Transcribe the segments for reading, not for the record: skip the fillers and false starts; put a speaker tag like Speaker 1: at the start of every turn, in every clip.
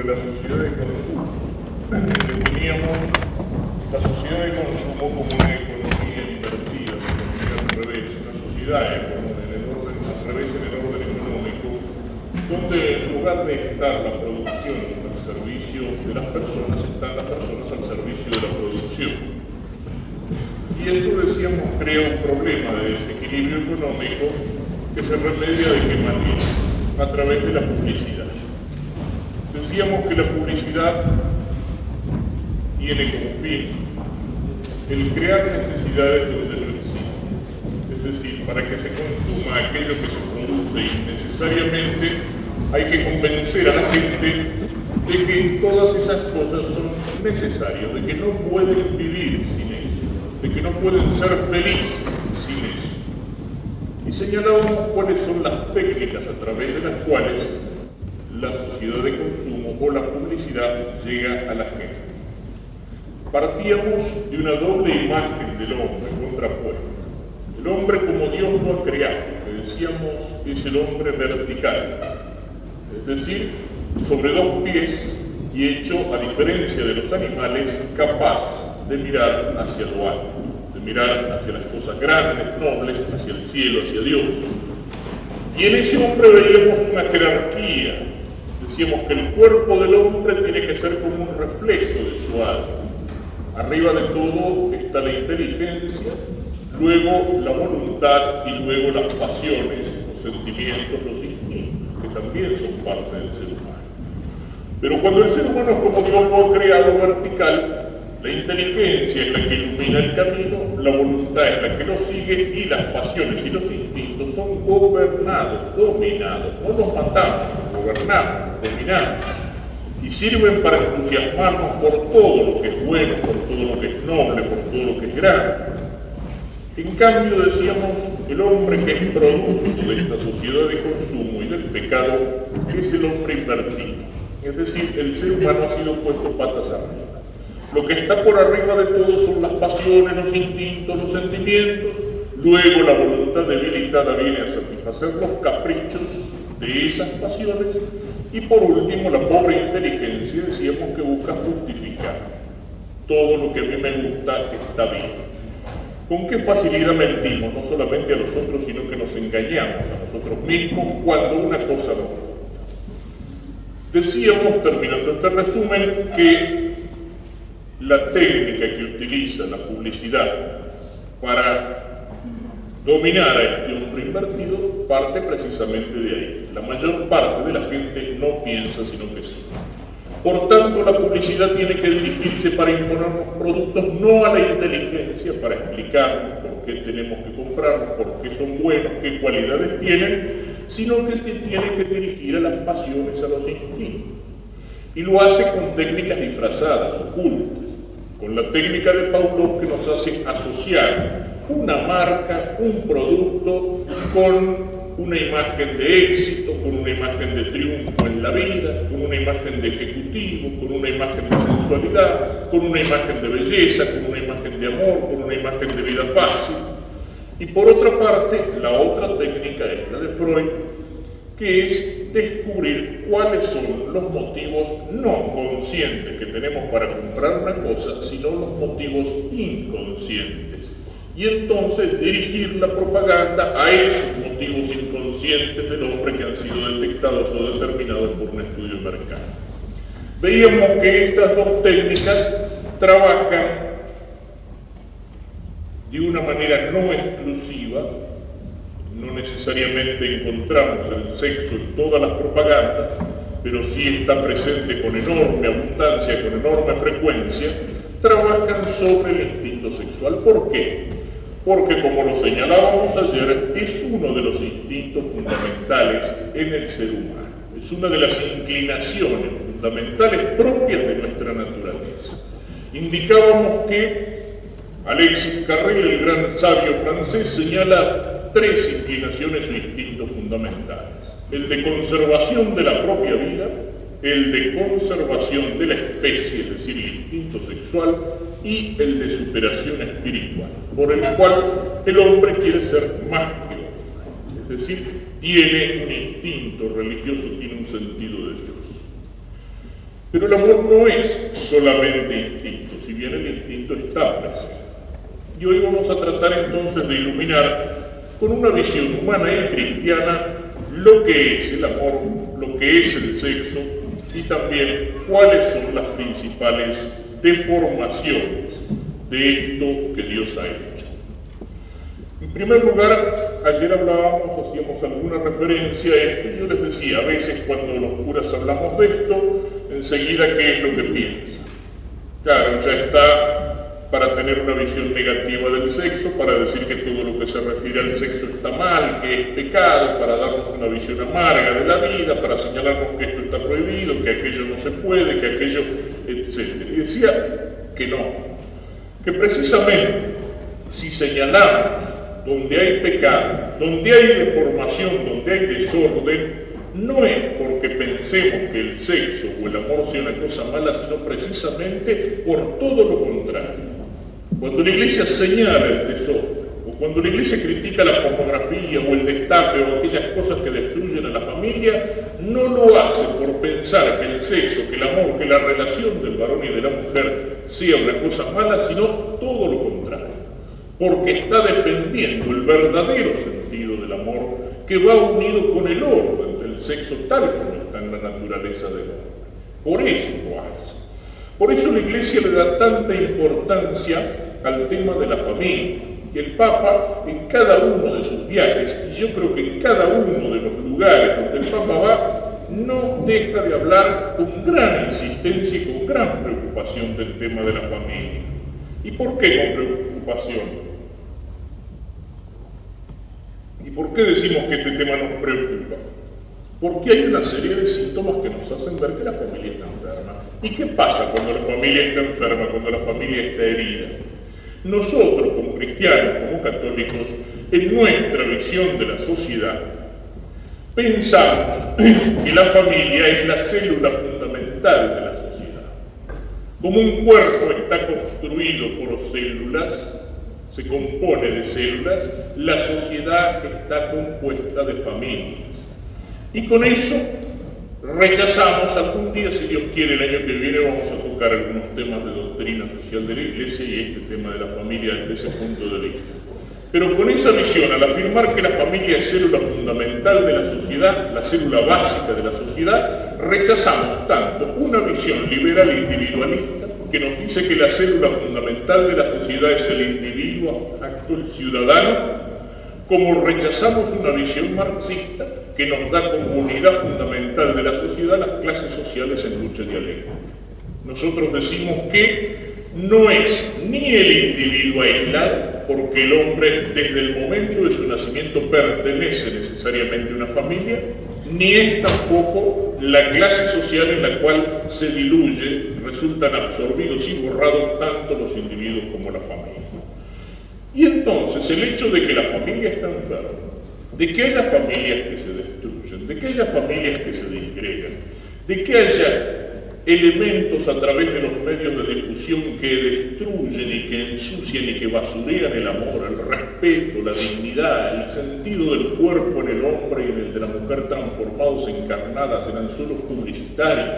Speaker 1: sobre la sociedad de consumo. Definíamos la sociedad de consumo como una economía invertida, una economía al revés, una sociedad al revés en el orden económico, donde en lugar de estar la producción al servicio de las personas, están las personas al servicio de la producción. Y eso, decíamos, crea un problema de desequilibrio económico que se remedia de qué manera, a través de la publicidad. Decíamos que la publicidad tiene como fin el crear necesidades donde no existen. Es decir, para que se consuma aquello que se produce innecesariamente, hay que convencer a la gente de que todas esas cosas son necesarias, de que no pueden vivir sin eso, de que no pueden ser felices sin eso. Y señalábamos cuáles son las técnicas a través de las cuales la sociedad de consumo o la publicidad llega a la gente. Partíamos de una doble imagen del hombre contrapuesta. El hombre como Dios lo ha creado, que decíamos es el hombre vertical, es decir, sobre dos pies y hecho, a diferencia de los animales, capaz de mirar hacia lo alto, de mirar hacia las cosas grandes, nobles, hacia el cielo, hacia Dios. Y en ese hombre veíamos una jerarquía. Decíamos que el cuerpo del hombre tiene que ser como un reflejo de su alma. Arriba de todo está la inteligencia, luego la voluntad y luego las pasiones, los sentimientos, los instintos, que también son parte del ser humano. Pero cuando el ser humano es como Dios lo ha creado vertical, la inteligencia es la que ilumina el camino, la voluntad es la que lo sigue y las pasiones y los instintos son gobernados, dominados, no los matamos, gobernados, dominados. Y sirven para entusiasmarnos por todo lo que es bueno, por todo lo que es noble, por todo lo que es grande. En cambio, decíamos, el hombre que es producto de esta sociedad de consumo y del pecado es el hombre invertido. Es decir, el ser humano ha sido puesto patas arriba. Lo que está por arriba de todo son las pasiones, los instintos, los sentimientos. Luego la voluntad debilitada viene a satisfacer los caprichos de esas pasiones. Y por último, la pobre inteligencia, decíamos, que busca justificar. Todo lo que a mí me gusta está bien. ¿Con qué facilidad mentimos? No solamente a nosotros, sino que nos engañamos a nosotros mismos cuando una cosa nos gusta. Decíamos, terminando este resumen, que la técnica que utiliza la publicidad para dominar a este hombre invertido parte precisamente de ahí. La mayor parte de la gente no piensa sino que sí. Por tanto, la publicidad tiene que dirigirse para imponernos productos no a la inteligencia, para explicarnos por qué tenemos que comprarlos, por qué son buenos, qué cualidades tienen, sino que se tiene que dirigir a las pasiones, a los instintos. Y lo hace con técnicas disfrazadas, ocultas, con la técnica de Pavlov que nos hace asociar una marca, un producto, con una imagen de éxito, con una imagen de triunfo en la vida, con una imagen de ejecutivo, con una imagen de sensualidad, con una imagen de belleza, con una imagen de amor, con una imagen de vida fácil. Y por otra parte, la otra técnica es la de Freud, que es descubrir cuáles son los motivos no conscientes que tenemos para comprar una cosa, sino los motivos inconscientes. Y entonces dirigir la propaganda a esos motivos inconscientes del hombre que han sido detectados o determinados por un estudio de mercado. Veíamos que estas dos técnicas trabajan de una manera no exclusiva. No necesariamente encontramos el sexo en todas las propagandas, pero sí está presente con enorme abundancia, con enorme frecuencia. Trabajan sobre el instinto sexual. ¿Por qué? Porque, como lo señalábamos ayer, es uno de los instintos fundamentales en el ser humano. Es una de las inclinaciones fundamentales propias de nuestra naturaleza. Indicábamos que Alexis Carrel, el gran sabio francés, señala tres inclinaciones o instintos fundamentales: el de conservación de la propia vida, el de conservación de la especie, es decir, el instinto sexual, y el de superación espiritual, por el cual el hombre quiere ser más que hombre, es decir, tiene un instinto religioso, tiene un sentido de Dios. Pero el amor no es solamente instinto, si bien el instinto está presente. Y hoy vamos a tratar entonces de iluminar con una visión humana y cristiana lo que es el amor, lo que es el sexo y también cuáles son las principales deformaciones de esto que Dios ha hecho. En primer lugar, ayer hacíamos alguna referencia a esto, y yo les decía, a veces cuando los curas hablamos de esto, enseguida ¿qué es lo que piensan? Claro, ya está para tener una visión negativa del sexo, para decir que todo lo que se refiere al sexo está mal, que es pecado, para darnos una visión amarga de la vida, para señalarnos que esto está prohibido, que aquello no se puede, que aquello, etc. Y decía que no, que precisamente si señalamos donde hay pecado, donde hay deformación, donde hay desorden, no es porque pensemos que el sexo o el amor sea una cosa mala, sino precisamente por todo lo contrario. Cuando la Iglesia señala el desorden, o cuando la Iglesia critica la pornografía o el destape o aquellas cosas que destruyen a la familia, no lo hace por pensar que el sexo, que el amor, que la relación del varón y de la mujer sea una cosa mala, sino todo lo contrario. Porque está defendiendo el verdadero sentido del amor que va unido con el orden del sexo tal como está en la naturaleza del hombre. Por eso lo hace. Por eso la Iglesia le da tanta importancia al tema de la familia. Y el Papa, en cada uno de sus viajes, y yo creo que en cada uno de los lugares donde el Papa va, no deja de hablar con gran insistencia y con gran preocupación del tema de la familia. ¿Y por qué con preocupación? ¿Y por qué decimos que este tema nos preocupa? Porque hay una serie de síntomas que nos hacen ver que la familia está enferma. ¿Y qué pasa cuando la familia está enferma, cuando la familia está herida? Nosotros, como cristianos, como católicos, en nuestra visión de la sociedad, pensamos que la familia es la célula fundamental de la sociedad. Como un cuerpo está construido por células, se compone de células, la sociedad está compuesta de familias. Y con eso rechazamos, algún día, si Dios quiere, el año que viene vamos a tocar algunos temas de doctrina social de la Iglesia y este tema de la familia desde ese punto de vista. Pero con esa visión, al afirmar que la familia es célula fundamental de la sociedad, la célula básica de la sociedad, rechazamos tanto una visión liberal e individualista que nos dice que la célula fundamental de la sociedad es el individuo, el ciudadano, como rechazamos una visión marxista que nos da como unidad fundamental de la sociedad las clases sociales en lucha dialéctica. Nosotros decimos que no es ni el individuo aislado, porque el hombre desde el momento de su nacimiento pertenece necesariamente a una familia, ni es tampoco la clase social en la cual se diluye, resultan absorbidos y borrados tanto los individuos como la familia. Y entonces el hecho de que la familia está enferma, de que haya familias que se destruyen, de que haya familias que se disgregan, de que haya elementos a través de los medios de difusión que destruyen y que ensucian y que basurean el amor, el respeto, la dignidad, el sentido del cuerpo en el hombre y en el de la mujer transformados, encarnadas en anzuelos publicitarios,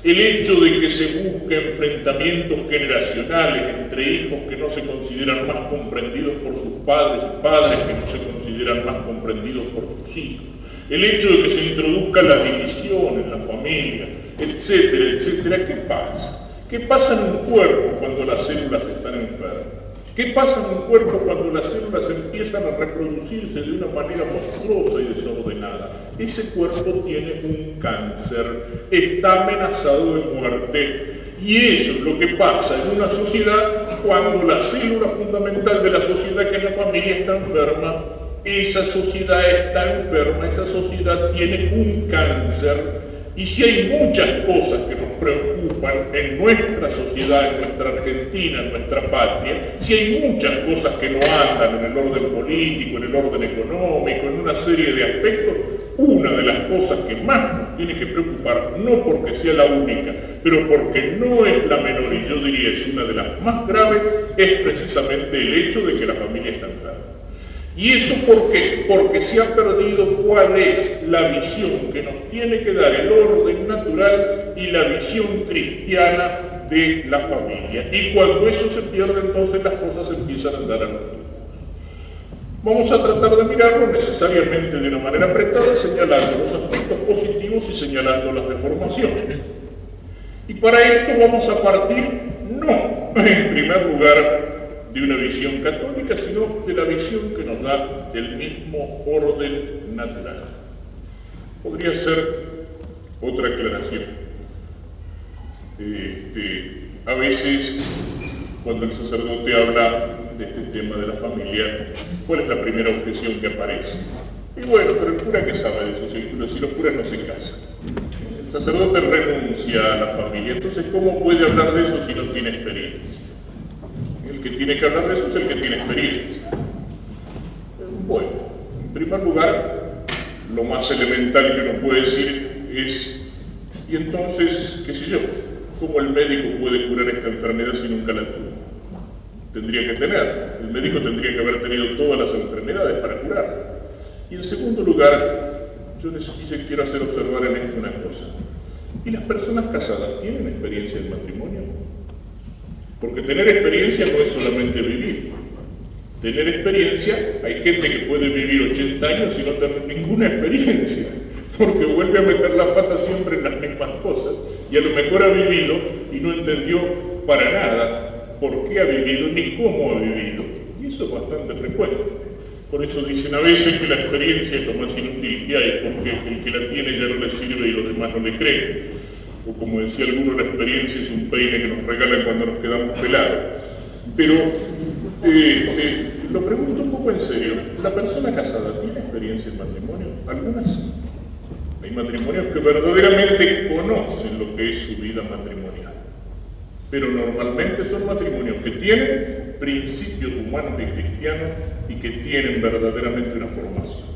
Speaker 1: el hecho de que se busque enfrentamientos generacionales entre hijos que no se consideran más comprendidos por sus padres y padres que no se consideran más comprendidos por sus hijos, el hecho de que se introduzca la división en la familia, etcétera, etcétera. ¿Qué pasa? ¿Qué pasa en un cuerpo cuando las células están enfermas? ¿Qué pasa en un cuerpo cuando las células empiezan a reproducirse de una manera monstruosa y desordenada? Ese cuerpo tiene un cáncer, está amenazado de muerte. Y eso es lo que pasa en una sociedad cuando la célula fundamental de la sociedad, que es la familia, está enferma. Esa sociedad está enferma, esa sociedad tiene un cáncer. Y si hay muchas cosas que nos preocupan en nuestra sociedad, en nuestra Argentina, en nuestra patria, si hay muchas cosas que no andan en el orden político, en el orden económico, en una serie de aspectos, una de las cosas que más nos tiene que preocupar, no porque sea la única, pero porque no es la menor, y yo diría es una de las más graves, es precisamente el hecho de que la familia está enferma. ¿Y eso por qué? Porque se ha perdido cuál es la visión que nos tiene que dar el orden natural y la visión cristiana de la familia. Y cuando eso se pierde, entonces las cosas empiezan a andar a los tumbos. Vamos a tratar de mirarlo necesariamente de una manera apretada, señalando los aspectos positivos y señalando las deformaciones. Y para esto vamos a partir, no en primer lugar de una visión católica, sino de la visión que nos da el mismo orden natural. Podría ser otra aclaración. A veces, cuando el sacerdote habla de este tema de la familia, ¿cuál es la primera objeción que aparece? Y bueno, pero el cura que sabe de eso, si los curas no se casan. El sacerdote renuncia a la familia, entonces ¿cómo puede hablar de eso si no tiene experiencia? El que tiene que hablar de eso es el que tiene experiencia. Bueno, en primer lugar, lo más elemental que uno puede decir es, y entonces, qué sé yo, ¿cómo el médico puede curar esta enfermedad si nunca la tuvo? Tendría que tener, el médico tendría que haber tenido todas las enfermedades para curar. Y en segundo lugar, yo quiero hacer observar en esto una cosa. ¿Y las personas casadas tienen experiencia en matrimonio? Porque tener experiencia no es solamente vivir. Tener experiencia, hay gente que puede vivir 80 años y no tener ninguna experiencia, porque vuelve a meter la pata siempre en las mismas cosas, y a lo mejor ha vivido y no entendió para nada por qué ha vivido ni cómo ha vivido. Y eso es bastante frecuente. Por eso dicen a veces que la experiencia es lo más inútil que hay, porque el que la tiene ya no le sirve y los demás no le creen. O como decía alguno, la experiencia es un peine que nos regalan cuando nos quedamos pelados. Pero lo pregunto un poco en serio, ¿la persona casada tiene experiencia en matrimonio? Algunas sí. Hay matrimonios que verdaderamente conocen lo que es su vida matrimonial. Pero normalmente son matrimonios que tienen principios humanos y cristianos y que tienen verdaderamente una formación.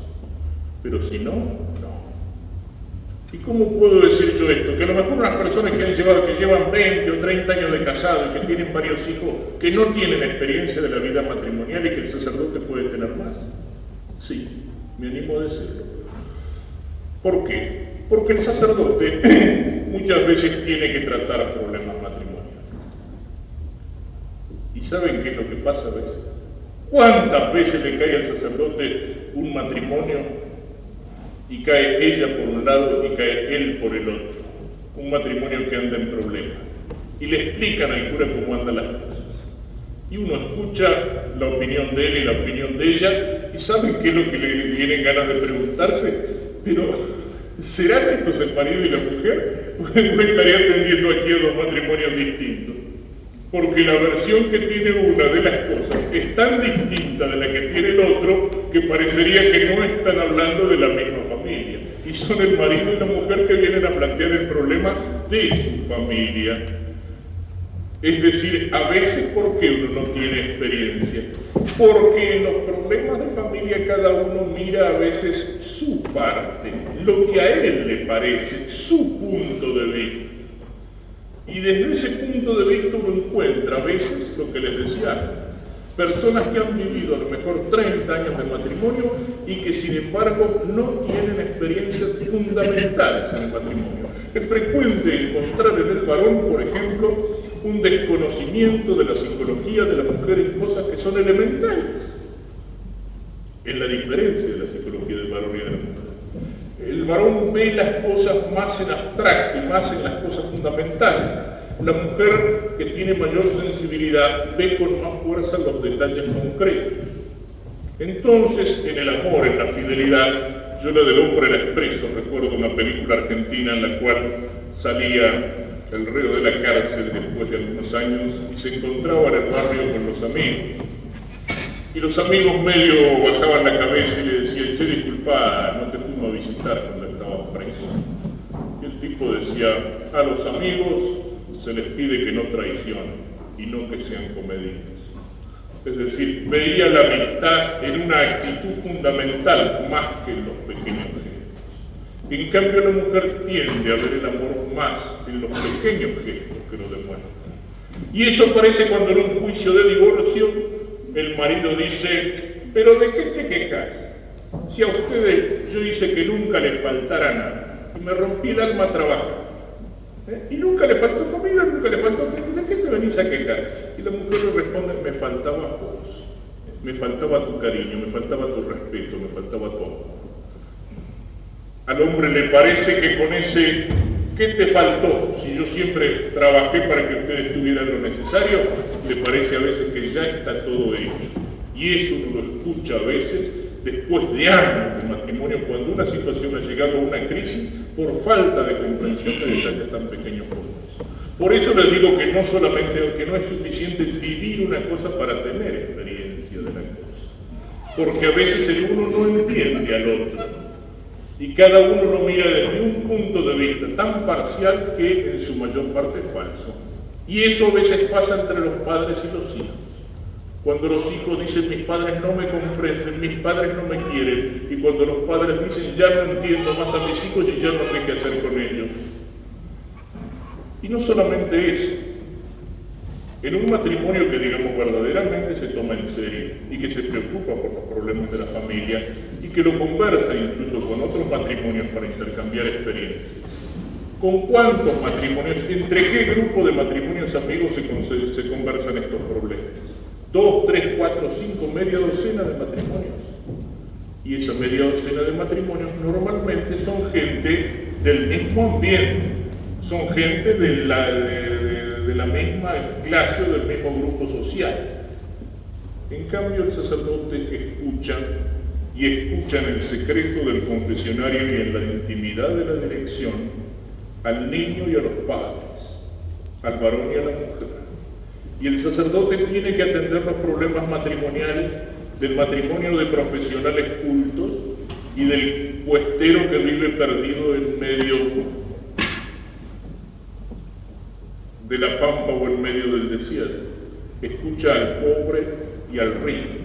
Speaker 1: Pero si no, no. ¿Y cómo puedo decir yo esto? Que a lo mejor unas personas que llevan 20 o 30 años de casado y que tienen varios hijos, que no tienen experiencia de la vida matrimonial y que el sacerdote puede tener más. Sí, me animo a decirlo. ¿Por qué? Porque el sacerdote muchas veces tiene que tratar problemas matrimoniales. ¿Y saben qué es lo que pasa a veces? ¿Cuántas veces le cae al sacerdote un matrimonio y cae ella por un lado y cae él por el otro? Un matrimonio que anda en problemas. Y le explican al cura cómo andan las cosas. Y uno escucha la opinión de él y la opinión de ella, y ¿saben qué es lo que le tienen ganas de preguntarse? Pero, ¿será que esto es el marido y la mujer? ¿O estaría atendiendo aquí a dos matrimonios distintos? Porque la versión que tiene una de las cosas es tan distinta de la que tiene el otro que parecería que no están hablando de la misma familia. Y son el marido y la mujer que vienen a plantear el problema de su familia. Es decir, a veces, ¿por qué uno no tiene experiencia? Porque en los problemas de familia cada uno mira a veces su parte, lo que a él le parece, su punto de vista. Y desde ese punto de vista uno encuentra a veces lo que les decía, personas que han vivido a lo mejor 30 años de matrimonio y que sin embargo no tienen experiencias fundamentales en el matrimonio. Es frecuente encontrar en el varón, por ejemplo, un desconocimiento de la psicología de la mujer en cosas que son elementales. Es la diferencia de la psicología del varón y de la mujer. El varón ve las cosas más en abstracto y más en las cosas fundamentales. La mujer, que tiene mayor sensibilidad, ve con más fuerza los detalles concretos. Entonces, en el amor, en la fidelidad, yo la del hombre la expreso. Recuerdo una película argentina en la cual salía el reo de la cárcel después de algunos años y se encontraba en el barrio con los amigos. Y los amigos medio bajaban la cabeza y le decían, che, disculpa, no te fuimos a visitar cuando estabas preso. Y el tipo decía, a los amigos se les pide que no traicionen y no que sean comedidos. Es decir, veía la amistad en una actitud fundamental más que en los pequeños gestos. En cambio la mujer tiende a ver el amor más en los pequeños gestos que lo demuestran. Y eso aparece cuando en un juicio de divorcio el marido dice, pero ¿de qué te quejas? Si a ustedes yo hice que nunca les faltara nada, y me rompí el alma a trabajar, y nunca le faltó comida, nunca le faltó, ¿de qué te venís a quejar? Y la mujer le responde, me faltabas vos, me faltaba tu cariño, me faltaba tu respeto, me faltaba tu amor. Al hombre le parece que con ese, ¿qué te faltó? Si yo siempre trabajé para que ustedes tuvieran lo necesario, le parece a veces que ya está todo hecho. Y eso uno lo escucha a veces después de años de matrimonio, cuando una situación ha llegado a una crisis por falta de comprensión de detalles tan pequeños como eso. Por eso les digo que no solamente, que no es suficiente vivir una cosa para tener experiencia de la cosa, porque a veces el uno no entiende al otro, y cada uno lo mira desde un punto de vista tan parcial que en su mayor parte es falso. Y eso a veces pasa entre los padres y los hijos. Cuando los hijos dicen, mis padres no me comprenden, mis padres no me quieren, y cuando los padres dicen, ya no entiendo más a mis hijos y ya no sé qué hacer con ellos. Y no solamente eso, en un matrimonio que digamos verdaderamente se toma en serio y que se preocupa por los problemas de la familia y que lo conversa incluso con otros matrimonios para intercambiar experiencias. ¿Con cuántos matrimonios, entre qué grupo de matrimonios amigos se conversan estos problemas? 2, 3, 4, 5, media docena de matrimonios. Y esa media docena de matrimonios normalmente son gente del mismo ambiente, son gente de la misma clase o del mismo grupo social. En cambio, el sacerdote escucha en el secreto del confesionario y en la intimidad de la dirección al niño y a los padres, al varón y a la mujer. Y el sacerdote tiene que atender los problemas matrimoniales del matrimonio de profesionales cultos y del puestero que vive perdido en medio de la pampa o en medio del desierto. Escucha al pobre y al rico.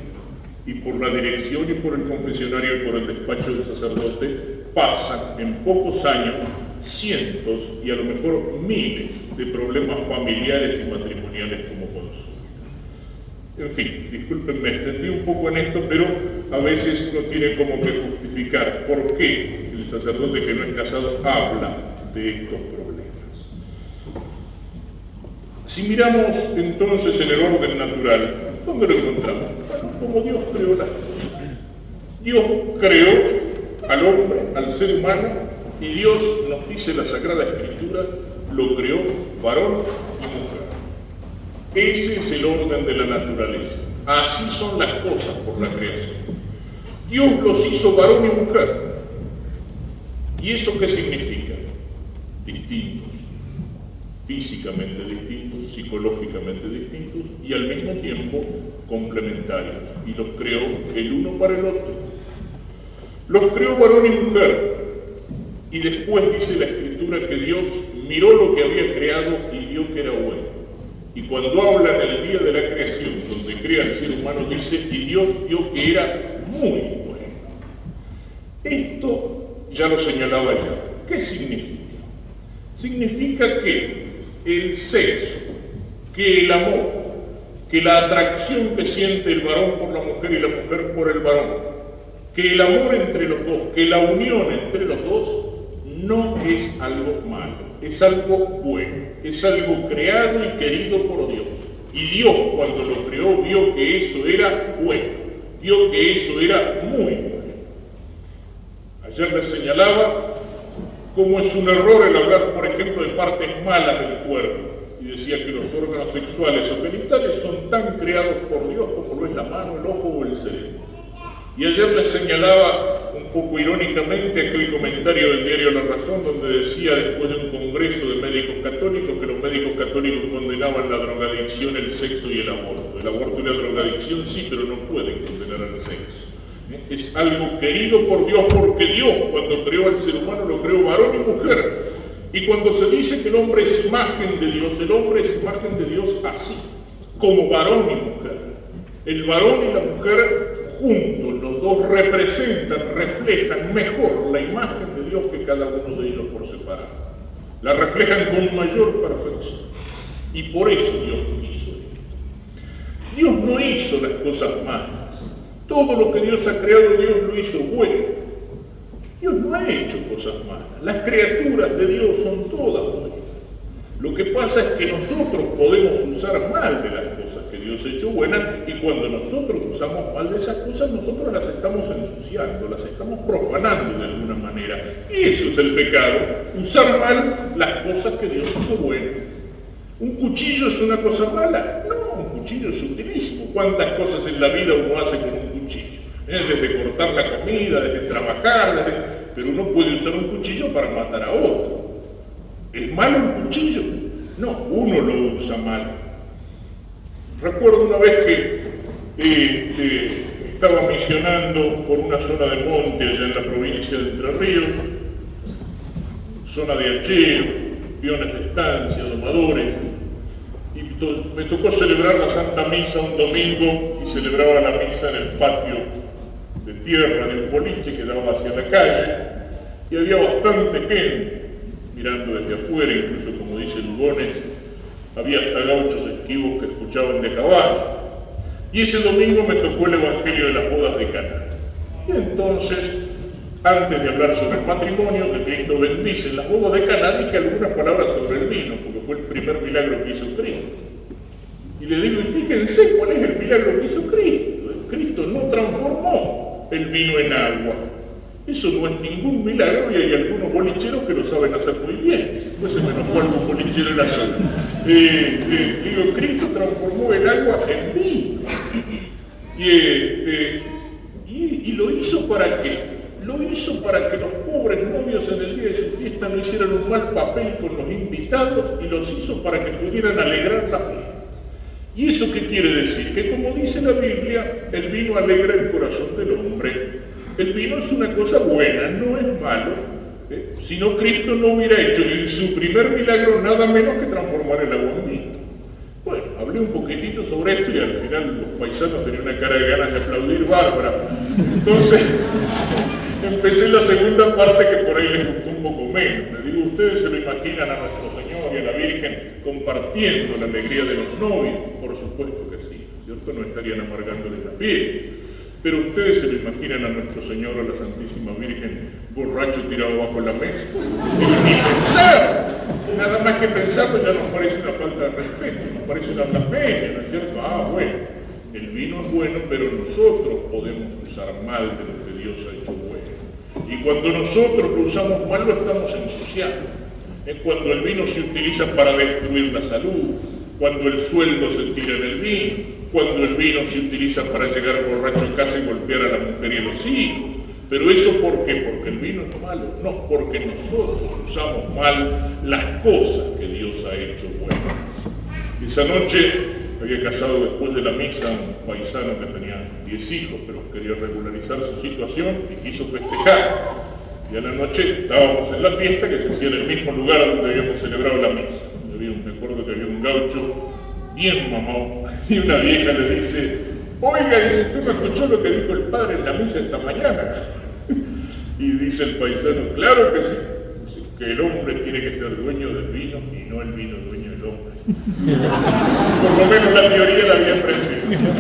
Speaker 1: Y por la dirección y por el confesionario y por el despacho del sacerdote pasan en pocos años cientos y a lo mejor miles de problemas familiares y matrimoniales como consuelo. En fin, discúlpenme, extendí un poco en esto, pero a veces uno tiene como que justificar por qué el sacerdote que no es casado habla de estos problemas. Si miramos entonces en el orden natural, ¿dónde lo encontramos? Bueno, como Dios creó las cosas. Dios creó al hombre, al ser humano, y Dios, nos dice la Sagrada Escritura, lo creó varón y mujer. Ese es el orden de la naturaleza. Así son las cosas por la creación. Dios los hizo varón y mujer. ¿Y eso qué significa? Distintos. Físicamente distintos, psicológicamente distintos y al mismo tiempo complementarios. Y los creó el uno para el otro. Los creó varón y mujer. Y después dice la Escritura que Dios miró lo que había creado y vio que era bueno. Y cuando habla en el día de la creación, donde crea al ser humano, dice, y Dios vio que era muy bueno. Esto ya lo señalaba ya. ¿Qué significa? Significa que el sexo, que el amor, que la atracción que siente el varón por la mujer y la mujer por el varón, que el amor entre los dos, que la unión entre los dos, no es algo malo, es algo bueno, es algo creado y querido por Dios. Y Dios, cuando lo creó, vio que eso era bueno, vio que eso era muy bueno. Ayer les señalaba cómo es un error el hablar, por ejemplo, de partes malas del cuerpo. Y decía que los órganos sexuales o genitales son tan creados por Dios como lo es la mano, el ojo o el cerebro. Y ayer les señalaba un poco irónicamente aquel comentario del diario La Razón donde decía después de un congreso de médicos católicos que los médicos católicos condenaban la drogadicción, el sexo y el aborto. El aborto y la drogadicción sí, pero no pueden condenar al sexo. Es algo querido por Dios porque Dios cuando creó al ser humano lo creó varón y mujer. Y cuando se dice que el hombre es imagen de Dios, el hombre es imagen de Dios así, como varón y mujer. El varón y la mujer juntos, los dos representan, reflejan mejor la imagen de Dios que cada uno de ellos por separado. La reflejan con mayor perfección. Y por eso Dios hizo esto. Dios no hizo las cosas malas. Todo lo que Dios ha creado, Dios lo hizo bueno. Dios no ha hecho cosas malas. Las criaturas de Dios son todas buenas. Lo que pasa es que nosotros podemos usar mal de las cosas que Dios ha hecho buenas, y cuando nosotros usamos mal de esas cosas, nosotros las estamos ensuciando, las estamos profanando de alguna manera. Y eso es el pecado, usar mal las cosas que Dios hizo buenas. ¿Un cuchillo es una cosa mala? No, un cuchillo es utilísimo. ¿Cuántas cosas en la vida uno hace con un cuchillo? Desde cortar la comida, desde trabajar, pero uno puede usar un cuchillo para matar a otro. ¿Es malo un cuchillo? No, uno lo usa mal. Recuerdo una vez que estaba misionando por una zona de monte allá en la provincia de Entre Ríos, zona de hacheo, peones de estancia, domadores, y me tocó celebrar la Santa Misa un domingo, y celebraba la misa en el patio de tierra de un boliche que daba hacia la calle, y había bastante gente mirando desde afuera, incluso como dice Lugones, había hasta gauchos esquivos que escuchaban de caballo. Y ese domingo me tocó el Evangelio de las bodas de Caná. Y entonces, antes de hablar sobre el matrimonio que Cristo bendice en las bodas de Caná, dije algunas palabras sobre el vino, porque fue el primer milagro que hizo Cristo. Y le digo, y fíjense cuál es el milagro que hizo Cristo. Cristo no transformó el vino en agua. Eso no es ningún milagro, y hay algunos bolicheros que lo saben hacer muy bien. No se me enojó algún bolichero en la zona. Digo, Cristo transformó el agua en vino. Y lo hizo ¿para qué? Lo hizo para que los pobres novios en el día de su fiesta no hicieran un mal papel con los invitados, y los hizo para que pudieran alegrar la fiesta. ¿Y eso qué quiere decir? Que como dice la Biblia, el vino alegra el corazón del hombre. El vino es una cosa buena, no es malo. Si no, Cristo no hubiera hecho en su primer milagro nada menos que transformar el agua en vino. Bueno, hablé un poquitito sobre esto, y al final los paisanos tenían una cara de ganas de aplaudir bárbara. Entonces, empecé la segunda parte, que por ahí les gustó un poco menos. Les digo, ustedes se lo imaginan a nuestro Señor y a la Virgen compartiendo la alegría de los novios. Por supuesto que sí, ¿cierto? No estarían amargándoles la fiesta. Pero ustedes se lo imaginan a nuestro Señor, a la Santísima Virgen, borracho tirado bajo la mesa. Ni pensar, nada más que pensarlo ya nos parece una falta de respeto, nos parece una blasfemia, ¿no es cierto? Bueno, el vino es bueno, pero nosotros podemos usar mal de lo que Dios ha hecho bueno. Y cuando nosotros lo usamos mal, lo estamos ensuciando. Es cuando el vino se utiliza para destruir la salud, cuando el sueldo se tira en el vino, cuando el vino se utiliza para llegar borracho a casa y golpear a la mujer y a los hijos. Pero eso ¿por qué? Porque el vino es malo. No, porque nosotros usamos mal las cosas que Dios ha hecho buenas. Esa noche había casado después de la misa un paisano que tenía 10 hijos, pero quería regularizar su situación y quiso festejar. Y a la noche estábamos en la fiesta, que se hacía en el mismo lugar donde habíamos celebrado la misa. Me acuerdo que había un gaucho bien mamado, y una vieja le dice, oiga, dice, ¿usted no escuchó lo que dijo el padre en la misa esta mañana? Y dice el paisano, claro que sí, dice, que el hombre tiene que ser dueño del vino y no el vino dueño del hombre. Por lo menos la teoría la había aprendido.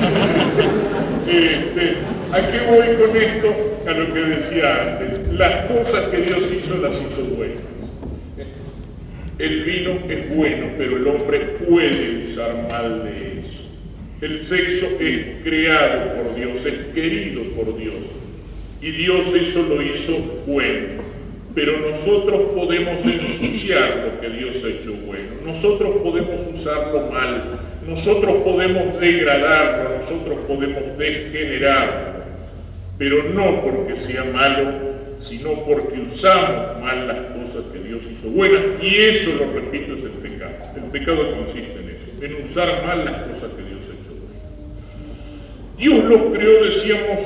Speaker 1: ¿A qué voy con esto? A lo que decía antes, las cosas que Dios hizo las hizo buenas. El vino es bueno, pero el hombre puede usar mal de eso. El sexo es creado por Dios, es querido por Dios. Y Dios eso lo hizo bueno. Pero nosotros podemos ensuciar lo que Dios ha hecho bueno. Nosotros podemos usarlo mal. Nosotros podemos degradarlo, nosotros podemos degenerarlo. Pero no porque sea malo, sino porque usamos mal las cosas que Dios hizo buenas, y eso, lo repito, es el pecado. El pecado consiste en eso, en usar mal las cosas que Dios ha hecho buenas. Dios los creó, decíamos,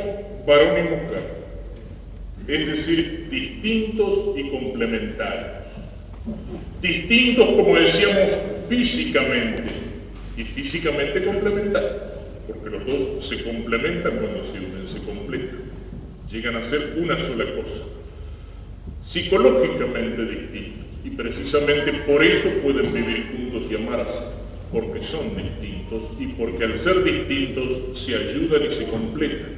Speaker 1: varón y mujer, es decir, distintos y complementarios. Distintos, como decíamos, físicamente, y físicamente complementarios, porque los dos se complementan cuando se unen, se completan. Llegan a ser una sola cosa, psicológicamente distintos, y precisamente por eso pueden vivir juntos y amarse, porque son distintos y porque al ser distintos se ayudan y se completan.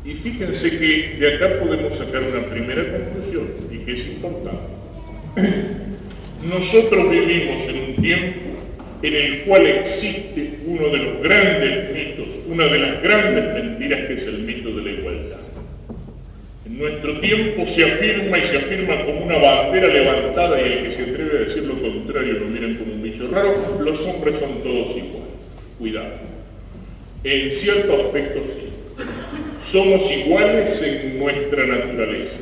Speaker 1: Y fíjense que de acá podemos sacar una primera conclusión, y que es importante. Nosotros vivimos en un tiempo en el cual existe uno de los grandes mitos, una de las grandes mentiras, que es el mito de la igualdad. En nuestro tiempo se afirma, y se afirma como una bandera levantada, y el que se atreve a decir lo contrario lo miran como un bicho raro: los hombres son todos iguales. Cuidado. En cierto aspecto sí. Somos iguales en nuestra naturaleza.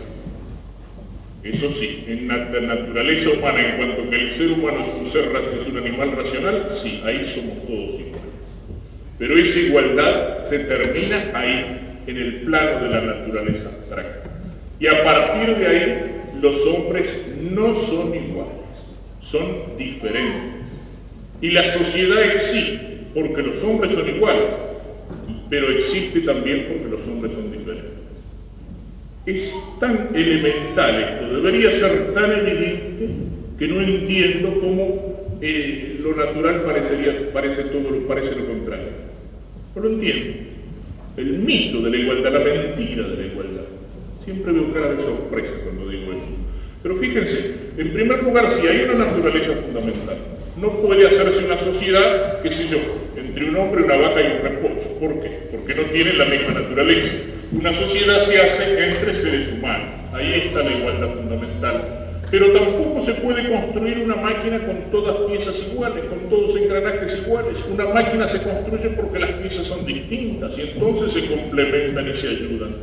Speaker 1: Eso sí, en la naturaleza humana, en cuanto que el ser humano es un animal racional, sí, ahí somos todos iguales. Pero esa igualdad se termina ahí, en el plano de la naturaleza abstracta. Y a partir de ahí, los hombres no son iguales, son diferentes. Y la sociedad existe porque los hombres son iguales, pero existe también porque los hombres son diferentes. Es tan elemental esto, debería ser tan evidente, que no entiendo cómo lo natural parece lo contrario. No lo entiendo. El mito de la igualdad, la mentira de la igualdad. Siempre veo cara de sorpresa cuando digo eso. Pero fíjense, en primer lugar, si hay una naturaleza fundamental, no puede hacerse una sociedad, qué sé yo, entre un hombre, una vaca y un repollo. ¿Por qué? Porque no tienen la misma naturaleza. Una sociedad se hace entre seres humanos. Ahí está la igualdad fundamental. Pero tampoco se puede construir una máquina con todas piezas iguales, con todos engranajes iguales. Una máquina se construye porque las piezas son distintas y entonces se complementan y se ayudan.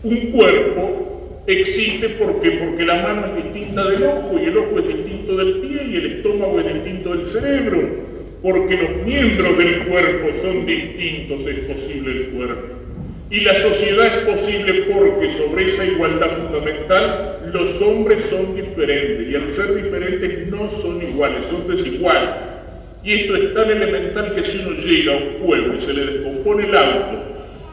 Speaker 1: Un cuerpo existe porque la mano es distinta del ojo, y el ojo es distinto del pie, y el estómago es distinto del cerebro. Porque los miembros del cuerpo son distintos, es posible el cuerpo. Y la sociedad es posible porque sobre esa igualdad fundamental los hombres son diferentes, y al ser diferentes no son iguales, son desiguales. Y esto es tan elemental que si uno llega a un pueblo y se le descompone el auto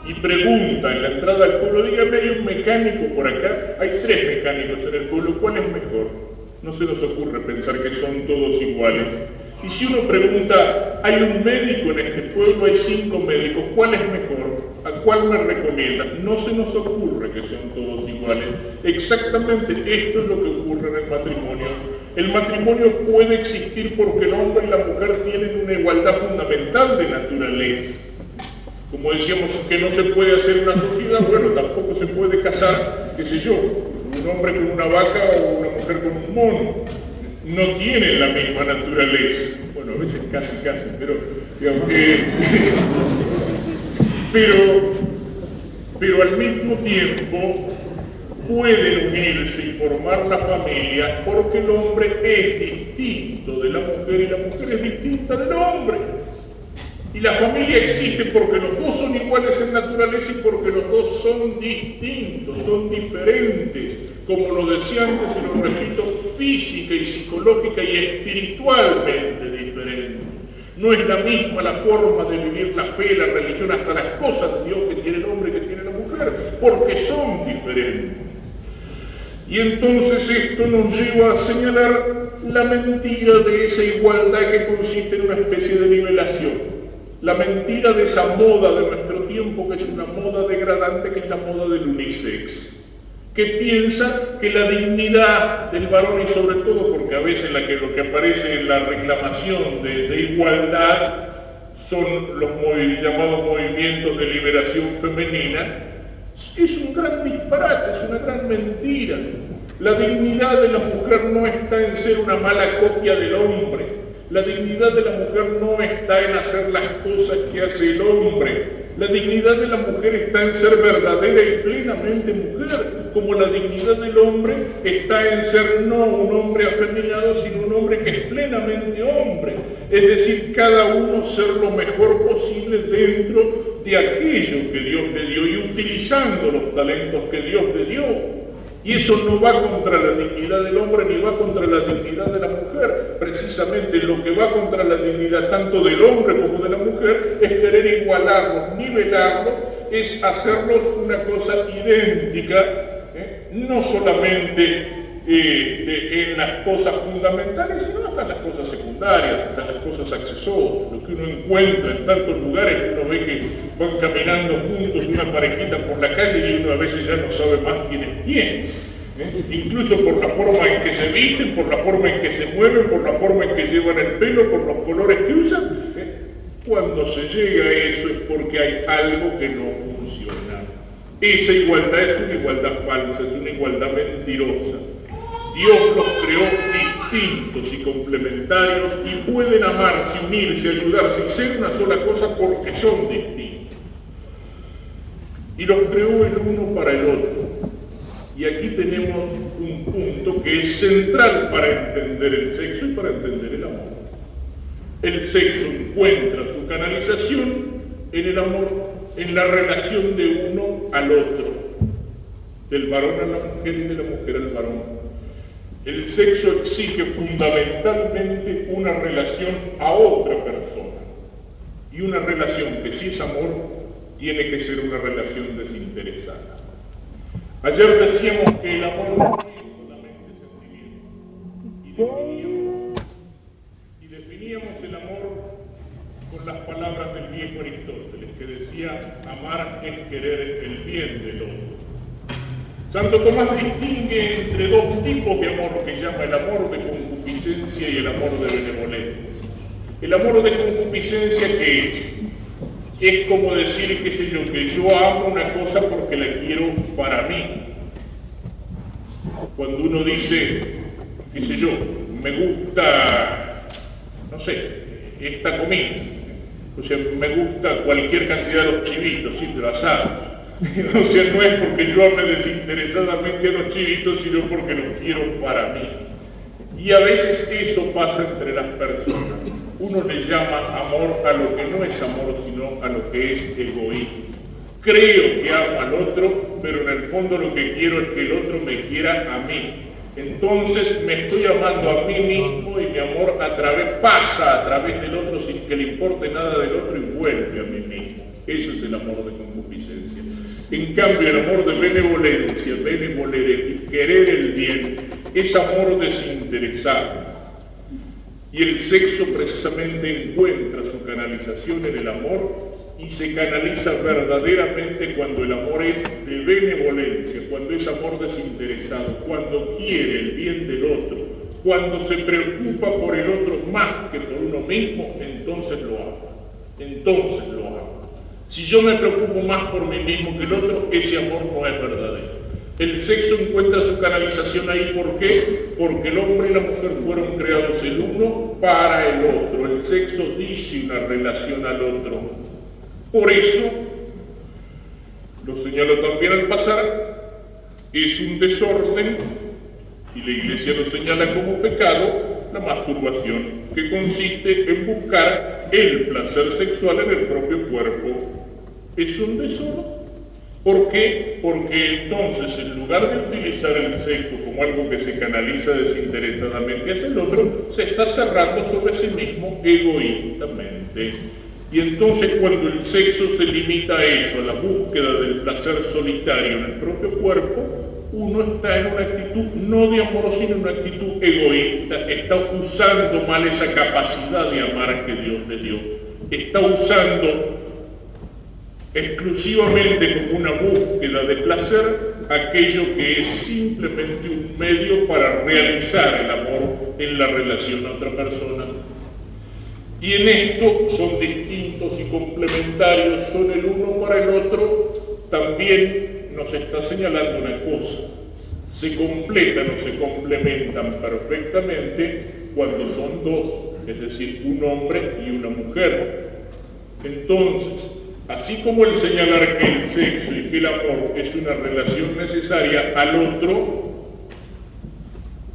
Speaker 1: y pregunta en la entrada al pueblo: dígame, hay un mecánico por acá, hay 3 mecánicos en el pueblo, ¿cuál es mejor? No se nos ocurre pensar que son todos iguales. Y si uno pregunta: hay un médico en este pueblo, hay 5 médicos, ¿cuál es mejor? ¿A cuál me recomienda? No se nos ocurre que son todos iguales. Exactamente esto es lo que ocurre en el matrimonio. El matrimonio puede existir porque el hombre y la mujer tienen una igualdad fundamental de naturaleza. Como decíamos que no se puede hacer una sociedad, bueno, tampoco se puede casar, qué sé yo, un hombre con una vaca o una mujer con un mono. No tienen la misma naturaleza. Bueno, a veces casi, pero digamos, pero al mismo tiempo pueden unirse y formar la familia, porque el hombre es distinto de la mujer y la mujer es distinta del hombre. Y la familia existe porque los dos son iguales en naturaleza y porque los dos son distintos, son diferentes, como lo decía antes y lo repito, física y psicológica y espiritualmente diferentes. No es la misma la forma de vivir la fe, la religión, hasta las cosas de Dios que tiene el hombre y que tiene la mujer, porque son diferentes. Y entonces esto nos lleva a señalar la mentira de esa igualdad que consiste en una especie de nivelación. La mentira de esa moda de nuestro tiempo, que es una moda degradante, que es la moda del unisex, que piensa que la dignidad del varón, y sobre todo porque a veces lo que aparece en la reclamación de igualdad son los llamados movimientos de liberación femenina, es un gran disparate, es una gran mentira. La dignidad de la mujer no está en ser una mala copia del hombre. La dignidad de la mujer no está en hacer las cosas que hace el hombre. La dignidad de la mujer está en ser verdadera y plenamente mujer, como la dignidad del hombre está en ser no un hombre afeminado, sino un hombre que es plenamente hombre. Es decir, cada uno ser lo mejor posible dentro de aquello que Dios le dio y utilizando los talentos que Dios le dio. Y eso no va contra la dignidad del hombre ni va contra la dignidad de la mujer. Precisamente lo que va contra la dignidad tanto del hombre como de la mujer es querer igualarlos, nivelarlos, es hacerlos una cosa idéntica, no solamente en las cosas fundamentales, sino hasta en las cosas secundarias, hasta en las cosas accesorias, lo que uno encuentra en tantos lugares que uno ve que van caminando juntos una parejita por la calle y uno a veces ya no sabe más quién es quién. Incluso por la forma en que se visten, por la forma en que se mueven, por la forma en que llevan el pelo, por los colores que usan. Cuando se llega a eso es porque hay algo que no funciona. Esa igualdad es una igualdad falsa, es una igualdad mentirosa. Dios los creó distintos y complementarios y pueden amarse, unirse, ayudarse y ser una sola cosa porque son distintos. Y los creó el uno para el otro. Y aquí tenemos un punto que es central para entender el sexo y para entender el amor. El sexo encuentra su canalización en el amor, en la relación de uno al otro, del varón a la mujer y de la mujer al varón. El sexo exige fundamentalmente una relación a otra persona. Y una relación que si es amor, tiene que ser una relación desinteresada. Ayer decíamos que el amor no es solamente sentimiento. Y definíamos el amor con las palabras del viejo Aristóteles, que decía, amar es querer el bien del otro. Santo Tomás distingue entre dos tipos de amor que llama el amor de concupiscencia y el amor de benevolencia. El amor de concupiscencia, ¿qué es? Es como decir, qué sé yo, que yo amo una cosa porque la quiero para mí. Cuando uno dice, qué sé yo, me gusta, no sé, esta comida. O sea, me gusta cualquier cantidad de los chivitos, sí, pero asados. O sea, no es porque yo ame desinteresadamente a los chivitos, sino porque los quiero para mí. Y a veces eso pasa entre las personas. Uno le llama amor a lo que no es amor, sino a lo que es egoísmo. Creo que amo al otro, pero en el fondo lo que quiero es que el otro me quiera a mí. Entonces me estoy amando a mí mismo y mi amor pasa a través del otro sin que le importe nada del otro y vuelve a mí mismo. Eso es el amor de concupiscencia. En cambio, el amor de benevolencia, benevolere, querer el bien, es amor desinteresado. Y el sexo precisamente encuentra su canalización en el amor y se canaliza verdaderamente cuando el amor es de benevolencia, cuando es amor desinteresado, cuando quiere el bien del otro, cuando se preocupa por el otro más que por uno mismo, entonces lo ama. Entonces lo ama. Si yo me preocupo más por mí mismo que el otro, ese amor no es verdadero. El sexo encuentra su canalización ahí, ¿por qué? Porque el hombre y la mujer fueron creados el uno para el otro. El sexo dice una relación al otro. Por eso, lo señalo también al pasar, es un desorden, y la Iglesia lo señala como pecado, la masturbación, que consiste en buscar el placer sexual en el propio cuerpo. Es un desorden. ¿Por qué? Porque entonces, en lugar de utilizar el sexo como algo que se canaliza desinteresadamente hacia el otro, se está cerrando sobre sí mismo egoístamente. Y entonces, cuando el sexo se limita a eso, a la búsqueda del placer solitario en el propio cuerpo, uno está en una actitud no de amor, sino en una actitud egoísta, está usando mal esa capacidad de amar que Dios le dio, está usando exclusivamente como una búsqueda de placer aquello que es simplemente un medio para realizar el amor en la relación a otra persona. Y en esto son distintos y complementarios, son el uno para el otro. También nos está señalando una cosa: se completan o se complementan perfectamente cuando son dos, es decir, un hombre y una mujer. Entonces, así como el señalar que el sexo y que el amor es una relación necesaria al otro,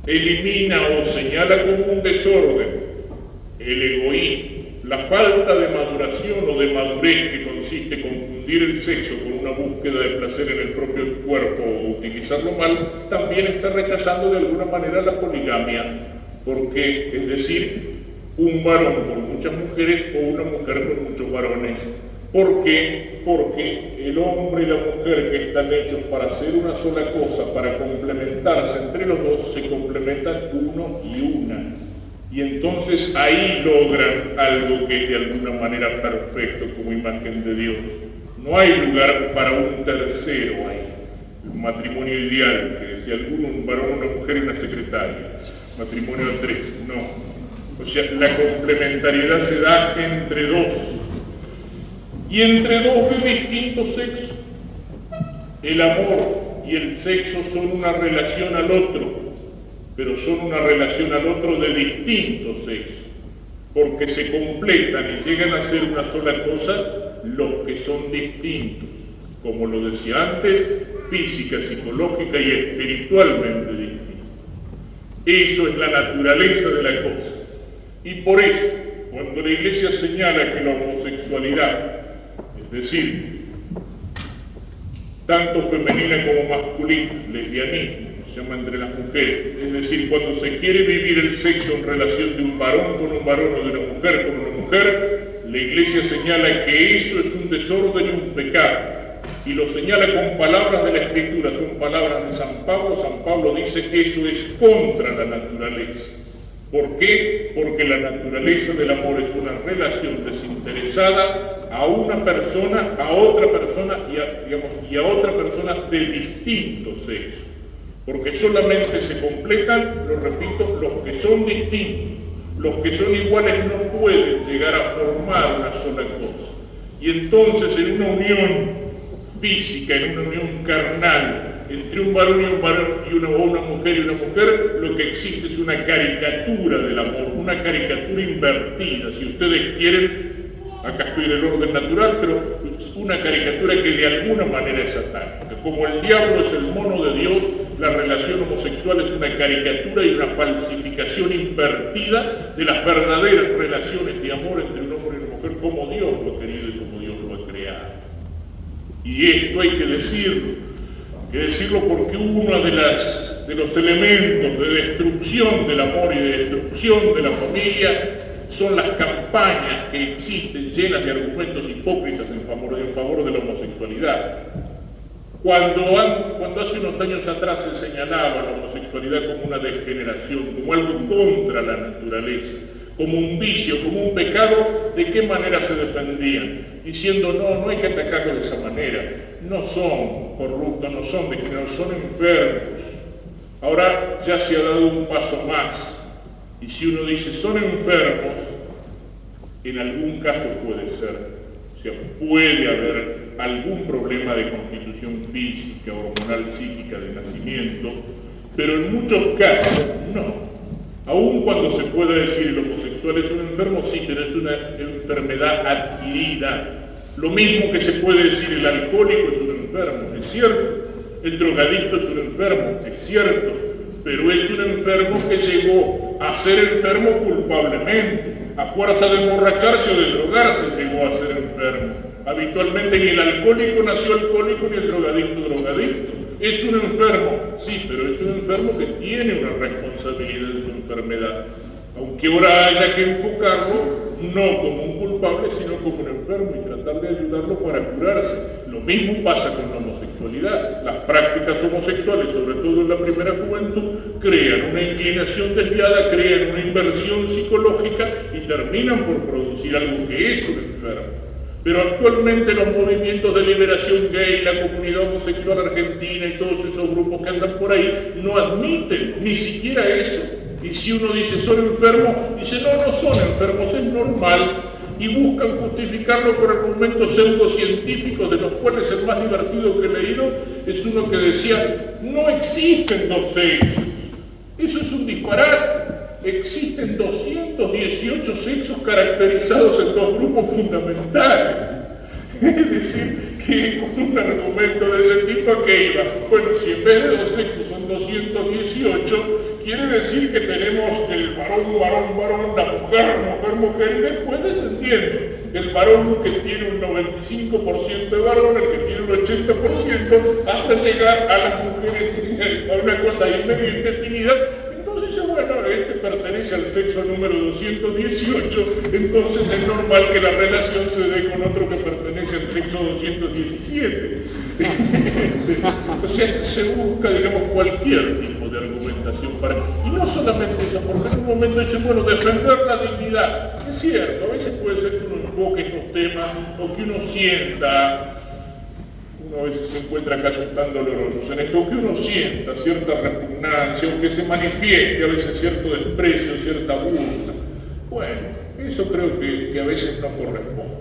Speaker 1: elimina o señala como un desorden el egoísmo, la falta de maduración o de madurez que consiste en confundir el sexo con una búsqueda de placer en el propio cuerpo o utilizarlo mal, también está rechazando de alguna manera la poligamia, porque, es decir, un varón por muchas mujeres o una mujer por muchos varones. ¿Por qué? Porque el hombre y la mujer que están hechos para hacer una sola cosa, para complementarse entre los dos, se complementan uno y una. Y entonces ahí logran algo que es de alguna manera perfecto como imagen de Dios. No hay lugar para un tercero ahí. Un matrimonio ideal, que decía alguno, un varón, una mujer y una secretaria. Matrimonio de tres, no. O sea, la complementariedad se da entre dos. Y entre dos de distintos sexos. El amor y el sexo son una relación al otro, pero son una relación al otro de distintos sexos, porque se completan y llegan a ser una sola cosa los que son distintos, como lo decía antes, física, psicológica y espiritualmente distintos. Eso es la naturaleza de la cosa. Y por eso, cuando la Iglesia señala que la homosexualidad, es decir, tanto femenina como masculina, lesbianismo, se llama entre las mujeres, es decir, cuando se quiere vivir el sexo en relación de un varón con un varón o de una mujer con una mujer, la Iglesia señala que eso es un desorden y un pecado, y lo señala con palabras de la Escritura, son palabras de San Pablo. San Pablo dice que eso es contra la naturaleza. ¿Por qué? Porque la naturaleza del amor es una relación desinteresada a una persona, a otra persona y a otra persona de distinto sexo. Porque solamente se completan, lo repito, los que son distintos. Los que son iguales no pueden llegar a formar una sola cosa. Y entonces en una unión física, en una unión carnal, entre un varón y una mujer y una mujer, lo que existe es una caricatura del amor, una caricatura invertida. Si ustedes quieren, acá estoy en el orden natural, pero es una caricatura que de alguna manera es satánica. Como el diablo es el mono de Dios, la relación homosexual es una caricatura y una falsificación invertida de las verdaderas relaciones de amor entre un hombre y una mujer, como Dios lo ha querido y como Dios lo ha creado. Y esto hay que decirlo porque uno de los elementos de destrucción del amor y de destrucción de la familia son las campañas que existen llenas de argumentos hipócritas en favor de la homosexualidad. Cuando hace unos años atrás se señalaba la homosexualidad como una degeneración, como algo contra la naturaleza, como un vicio, como un pecado, ¿de qué manera se defendían? Diciendo, no hay que atacarlo de esa manera, no son corruptos, no son degenerados, son enfermos. Ahora ya se ha dado un paso más, y si uno dice son enfermos, en algún caso puede ser. O sea, puede haber algún problema de constitución física, hormonal, psíquica de nacimiento, pero en muchos casos no. Aun cuando se puede decir el homosexual es un enfermo, sí, pero es una enfermedad adquirida. Lo mismo que se puede decir el alcohólico es un enfermo, es cierto. El drogadicto es un enfermo, es cierto. Pero es un enfermo que llegó a ser enfermo culpablemente. A fuerza de emborracharse o de drogarse llegó a ser enfermo. Habitualmente ni el alcohólico nació alcohólico ni el drogadicto drogadicto. Es un enfermo, sí, pero es un enfermo que tiene una responsabilidad en su enfermedad. Aunque ahora haya que enfocarlo no como un culpable, sino como un enfermo y tratar de ayudarlo para curarse. Lo mismo pasa con la homosexualidad. Las prácticas homosexuales, sobre todo en la primera juventud, crean una inclinación desviada, crean una inversión psicológica y terminan por producir algo que es un enfermo. Pero actualmente los movimientos de liberación gay, la comunidad homosexual argentina y todos esos grupos que andan por ahí no admiten ni siquiera eso. Y si uno dice son enfermos, dice no son enfermos, es normal. Y buscan justificarlo por argumentos pseudocientíficos, de los cuales el más divertido que he leído es uno que decía no existen dos sexos. Eso es un disparate. Existen 218 sexos caracterizados en dos grupos fundamentales. Es decir, que con un argumento de ese tipo que iba, bueno, si en vez de dos sexos son 218, quiere decir que tenemos el varón, la mujer, y después descendiendo. El varón que tiene un 95% de varón, el que tiene un 80%, hasta llegar a las mujeres, a una cosa ahí medio indefinida. Entonces ya bueno, este pertenece al sexo número 218, entonces es normal que la relación se dé con otro que pertenece al sexo 217. O sea, se busca, digamos, cualquier tipo de argumentación para... Y no solamente eso, porque en un momento dicen, bueno, defender la dignidad. Es cierto, a veces puede ser que uno enfoque estos temas o que uno sienta... Uno a veces se encuentra casos tan dolorosos en esto, que uno sienta cierta repugnancia, o que se manifieste a veces cierto desprecio, cierta burla. Bueno, eso creo que a veces no corresponde.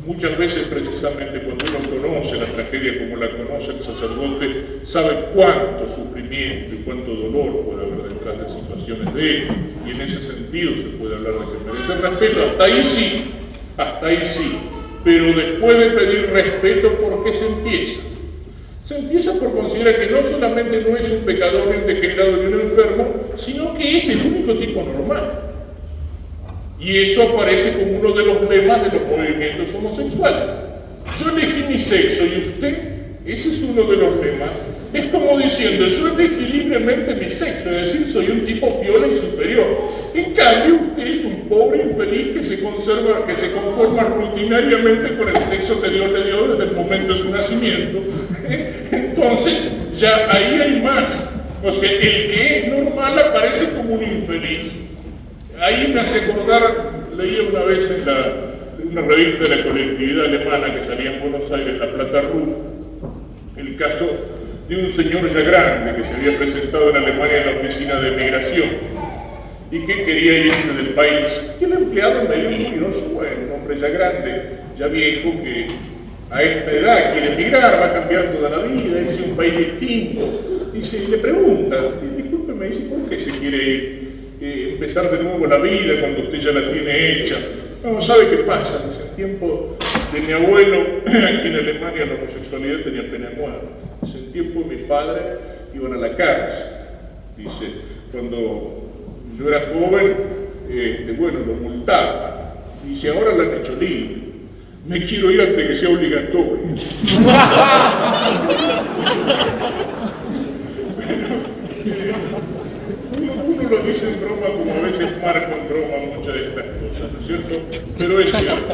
Speaker 1: Muchas veces precisamente cuando uno conoce la tragedia como la conoce el sacerdote, sabe cuánto sufrimiento y cuánto dolor puede haber detrás de situaciones de él, y en ese sentido se puede hablar de que merece respeto, hasta ahí sí. Pero después de pedir respeto, ¿por qué se empieza? Se empieza por considerar que no solamente no es un pecador, un degenerado y un enfermo, sino que es el único tipo normal. Y eso aparece como uno de los lemas de los movimientos homosexuales. Yo elegí mi sexo y usted, ese es uno de los lemas. Es como diciendo, yo elegí libremente mi sexo, es decir, soy un tipo piola y superior. En cambio, usted es un pobre infeliz que se conforma rutinariamente con el sexo que Dios le dio desde el momento de su nacimiento. Entonces, ya ahí hay más. O sea, el que es normal aparece como un infeliz. Ahí me hace acordar, leía una vez en una revista de la colectividad alemana que salía en Buenos Aires, La Plata Ruf, el caso de un señor ya grande que se había presentado en Alemania en la oficina de migración y que quería irse del país. Y el empleado medio curioso, bueno, un hombre ya grande, ya viejo, que a esta edad quiere emigrar, va a cambiar toda la vida, irse a un país distinto. Dice, y le pregunta, discúlpeme, dice, ¿por qué se quiere ir? Empezar de nuevo la vida cuando usted ya la tiene hecha. No, ¿sabe qué pasa? Dice, en tiempo de mi abuelo, aquí en Alemania la homosexualidad tenía pena de muerte. Dice, en tiempo de mi padre iban a la cárcel. Dice, cuando yo era joven, bueno, lo multaban. Dice, ahora lo han hecho libre. Me quiero ir antes que sea obligatorio. Uno lo dice en broma, como a veces marco en broma muchas de estas cosas, ¿no es cierto? Pero es cierto,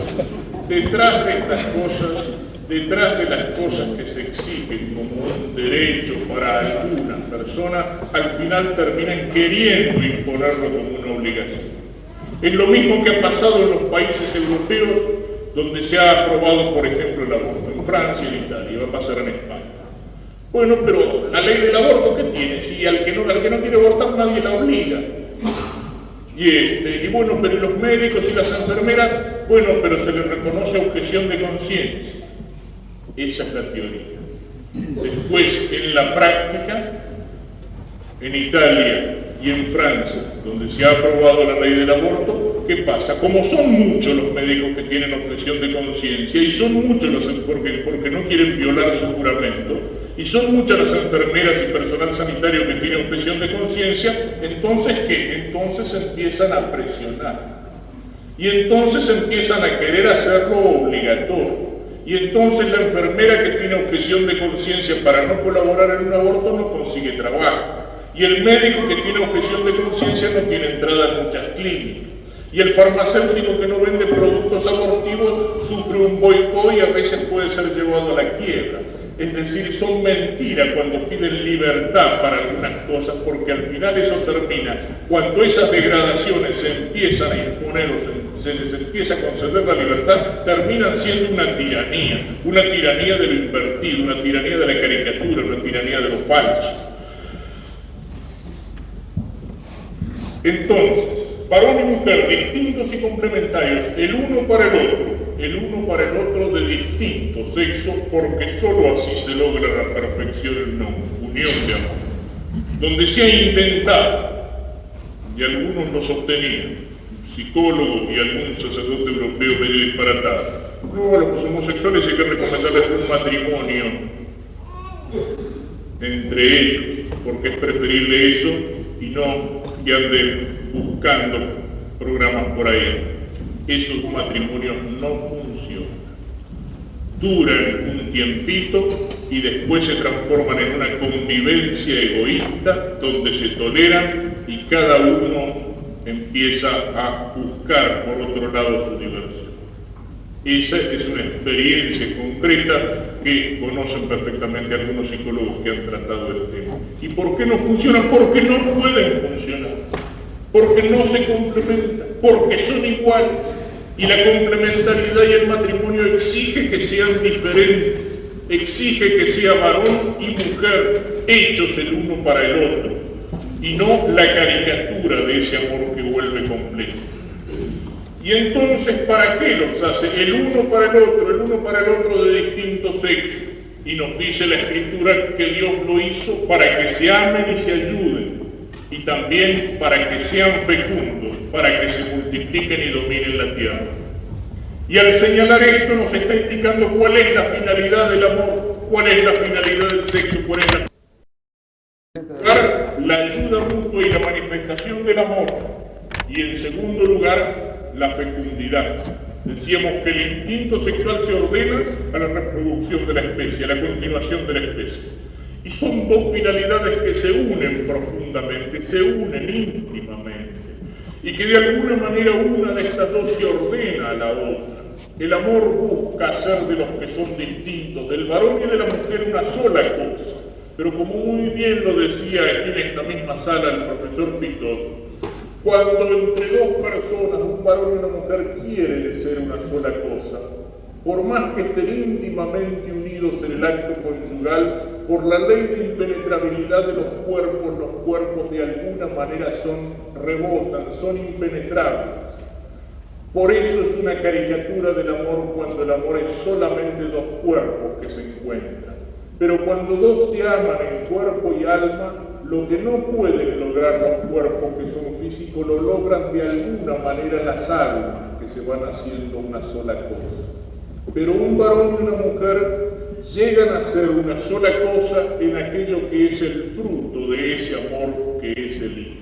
Speaker 1: detrás de estas cosas, detrás de las cosas que se exigen como un derecho para algunas personas, al final terminan queriendo imponerlo como una obligación. Es lo mismo que ha pasado en los países europeos, donde se ha aprobado, por ejemplo, el aborto, en Francia y en Italia, va a pasar en España. Bueno, pero la ley del aborto, ¿qué tiene? Si al que no quiere abortar nadie la obliga. Y bueno, pero los médicos y las enfermeras, bueno, pero se les reconoce objeción de conciencia. Esa es la teoría. Después, en la práctica, en Italia y en Francia, donde se ha aprobado la ley del aborto, ¿qué pasa? Como son muchos los médicos que tienen objeción de conciencia, y son muchos los porque no quieren violar su juramento, y son muchas las enfermeras y personal sanitario que tienen objeción de conciencia, entonces ¿qué? Entonces empiezan a presionar. Y entonces empiezan a querer hacerlo obligatorio. Y entonces la enfermera que tiene objeción de conciencia para no colaborar en un aborto no consigue trabajo. Y el médico que tiene objeción de conciencia no tiene entrada en muchas clínicas. Y el farmacéutico que no vende productos abortivos sufre un boicot y a veces puede ser llevado a la quiebra. Es decir, son mentiras cuando piden libertad para algunas cosas, porque al final eso termina, cuando esas degradaciones se empiezan a imponer o se les empieza a conceder la libertad, terminan siendo una tiranía de lo invertido, una tiranía de la caricatura, una tiranía de lo falso. Entonces, varón y mujer, distintos y complementarios, el uno para el otro de distinto sexo, porque sólo así se logra la perfección en una unión de amor. Donde se ha intentado, y algunos lo sostenían, psicólogos y algún sacerdote europeo medio disparatado, no, a los homosexuales hay que recomendarles un matrimonio entre ellos, porque es preferible eso y no que anden buscando programas por ahí. Esos matrimonios no funcionan. Duran un tiempito y después se transforman en una convivencia egoísta donde se toleran y cada uno empieza a buscar por otro lado su diversión. Esa es una experiencia concreta que conocen perfectamente algunos psicólogos que han tratado el tema. ¿Y por qué no funcionan? Porque no pueden funcionar, porque no se complementan, porque son iguales. Y la complementariedad y el matrimonio exige que sean diferentes, exige que sea varón y mujer, hechos el uno para el otro, y no la caricatura de ese amor que vuelve completo. Y entonces, ¿para qué los hace? El uno para el otro de distinto sexo. Y nos dice la Escritura que Dios lo hizo para que se amen y se ayuden, y también para que sean fecundos, para que se multipliquen y dominen la tierra. Y al señalar esto nos está indicando cuál es la finalidad del amor, cuál es la finalidad del sexo, cuál es la ayuda mutua y la manifestación del amor. Y en segundo lugar, la fecundidad. Decíamos que el instinto sexual se ordena a la reproducción de la especie, a la continuación de la especie. Y son dos finalidades que se unen profundamente, se unen íntimamente, y que de alguna manera una de estas dos se ordena a la otra. El amor busca hacer de los que son distintos, del varón y de la mujer, una sola cosa. Pero como muy bien lo decía aquí en esta misma sala el profesor Pitot, cuando entre dos personas, un varón y una mujer, quieren ser una sola cosa, por más que estén íntimamente unidos en el acto conyugal, por la ley de impenetrabilidad de los cuerpos de alguna manera rebotan, son impenetrables. Por eso es una caricatura del amor cuando el amor es solamente dos cuerpos que se encuentran. Pero cuando dos se aman en cuerpo y alma, lo que no pueden lograr los cuerpos que son físicos, lo logran de alguna manera las almas, que se van haciendo una sola cosa. Pero un varón y una mujer llegan a ser una sola cosa en aquello que es el fruto de ese amor que es el Hijo.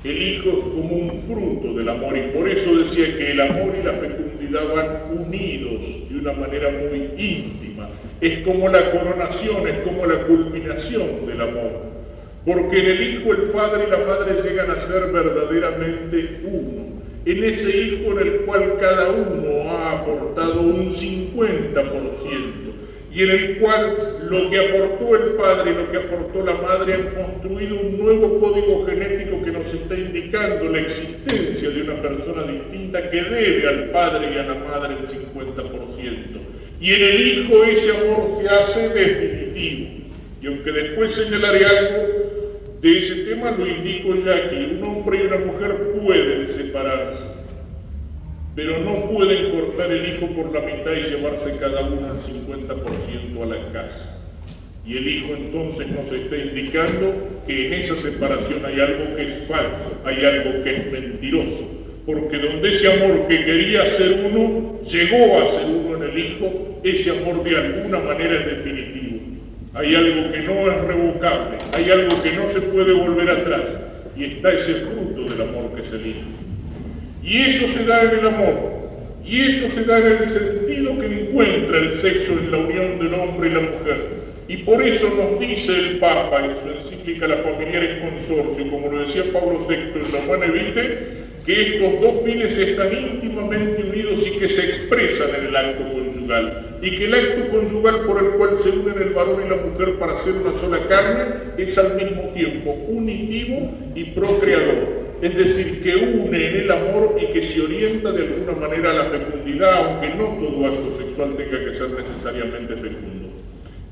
Speaker 1: El Hijo es como un fruto del amor, y por eso decía que el amor y la fecundidad van unidos de una manera muy íntima. Es como la coronación, es como la culminación del amor. Porque en el Hijo el Padre y la Madre llegan a ser verdaderamente uno. En ese Hijo en el cual cada uno ha aportado un 50%, y en el cual lo que aportó el Padre y lo que aportó la Madre han construido un nuevo código genético que nos está indicando la existencia de una persona distinta que debe al Padre y a la Madre el 50%. Y en el Hijo ese amor se hace definitivo. Y aunque después señalaré algo de ese tema, lo indico ya que un hombre y una mujer pueden separarse, pero no pueden cortar el Hijo por la mitad y llevarse cada uno el 50% a la casa. Y el Hijo entonces nos está indicando que en esa separación hay algo que es falso, hay algo que es mentiroso, porque donde ese amor que quería ser uno, llegó a ser uno en el Hijo, ese amor de alguna manera es definitivo. Hay algo que no es revocable, hay algo que no se puede volver atrás, y está ese fruto del amor que es el Hijo. Y eso se da en el amor, y eso se da en el sentido que encuentra el sexo en la unión del hombre y la mujer. Y por eso nos dice el Papa en su encíclica La Familiar en Consorcio, como lo decía Pablo VI en la Humane Vitae, que estos dos fines están íntimamente unidos y que se expresan en el acto conyugal, y que el acto conyugal por el cual se unen el varón y la mujer para hacer una sola carne es al mismo tiempo unitivo y procreador, es decir, que une en el amor y que se orienta de alguna manera a la fecundidad, aunque no todo acto sexual tenga que ser necesariamente fecundo.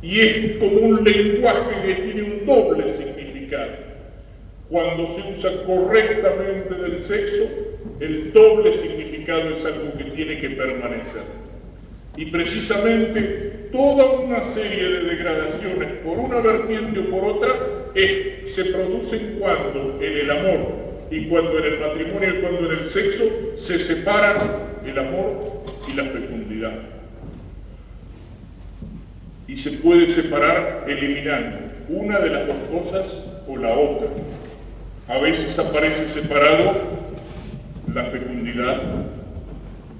Speaker 1: Y es como un lenguaje que tiene un doble significado. Cuando se usa correctamente del sexo, el doble significado es algo que tiene que permanecer. Y precisamente toda una serie de degradaciones, por una vertiente o por otra, se producen cuando en el amor y cuando en el matrimonio y cuando en el sexo se separan el amor y la fecundidad. Y se puede separar eliminando una de las dos cosas o la otra. A veces aparece separado la fecundidad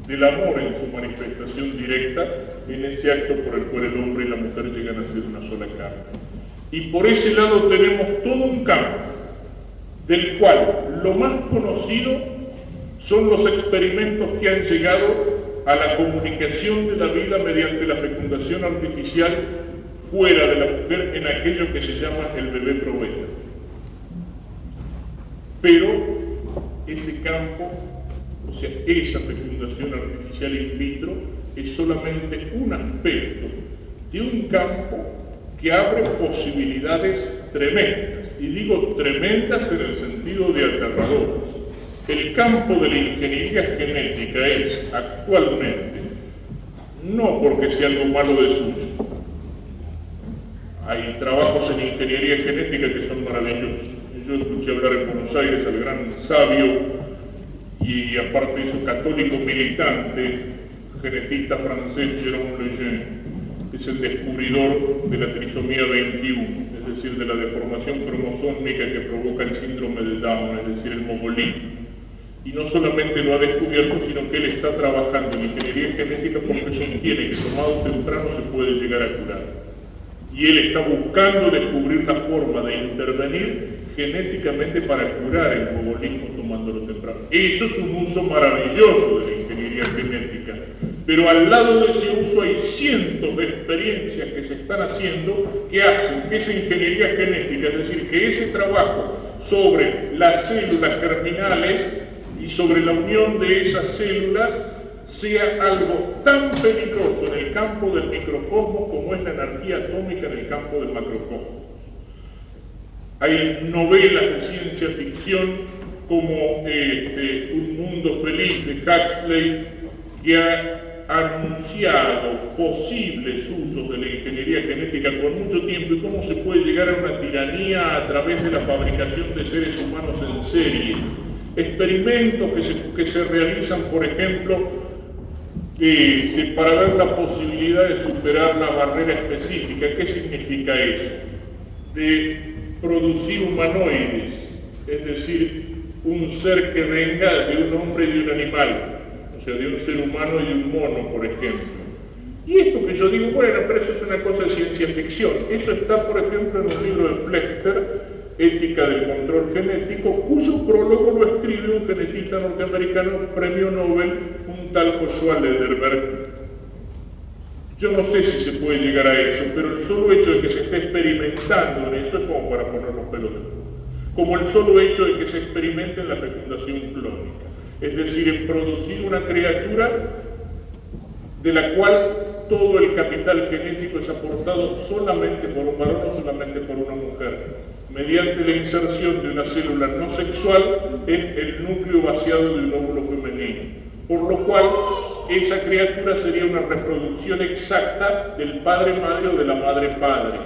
Speaker 1: del amor en su manifestación directa, en ese acto por el cual el hombre y la mujer llegan a ser una sola carne. Y por ese lado tenemos todo un campo del cual lo más conocido son los experimentos que han llegado a la comunicación de la vida mediante la fecundación artificial fuera de la mujer en aquello que se llama el bebé probeta. Pero ese campo, o sea, esa fecundación artificial in vitro, es solamente un aspecto de un campo que abre posibilidades tremendas, y digo tremendas en el sentido de aterradoras. El campo de la ingeniería genética es actualmente, no porque sea algo malo de suyo, hay trabajos en ingeniería genética que son maravillosos. Yo escuché hablar en Buenos Aires al gran sabio y aparte de eso católico militante, genetista francés Jérôme Lejeune, que es el descubridor de la trisomía 21, es decir, de la deformación cromosómica que provoca el síndrome de Down, es decir, el mogolismo. Y no solamente lo ha descubierto, sino que él está trabajando en ingeniería genética porque sostiene que tomado temprano se puede llegar a curar. Y él está buscando descubrir la forma de intervenir genéticamente para curar el mogolismo tomándolo temprano. Eso es un uso maravilloso de la ingeniería genética, pero al lado de ese uso hay cientos de experiencias que se están haciendo que hacen que esa ingeniería genética, es decir, que ese trabajo sobre las células germinales y sobre la unión de esas células sea algo tan peligroso en el campo del microcosmos como es la energía atómica en el campo del macrocosmos. Hay novelas de ciencia ficción como Un mundo feliz de Huxley, que ha anunciado posibles usos de la ingeniería genética por mucho tiempo y cómo se puede llegar a una tiranía a través de la fabricación de seres humanos en serie. Experimentos que se realizan, por ejemplo, para ver la posibilidad de superar la barrera específica. ¿Qué significa eso? De producir humanoides, es decir, un ser que venga de un hombre y de un animal, o sea, de un ser humano y de un mono, por ejemplo. Y esto que yo digo, bueno, pero eso es una cosa de ciencia ficción. Eso está, por ejemplo, en un libro de Flechter, Ética del control genético, cuyo prólogo lo escribe un genetista norteamericano, premio Nobel, un tal Joshua Lederberg. Yo no sé si se puede llegar a eso, pero el solo hecho de que se esté experimentando en eso es como para poner los pelos de punta. Como el solo hecho de que se experimente en la fecundación clónica, es decir, en producir una criatura de la cual todo el capital genético es aportado solamente por un varón o solamente por una mujer, mediante la inserción de una célula no sexual en el núcleo vaciado de un óvulo femenino, por lo cual esa criatura sería una reproducción exacta del padre-madre o de la madre-padre.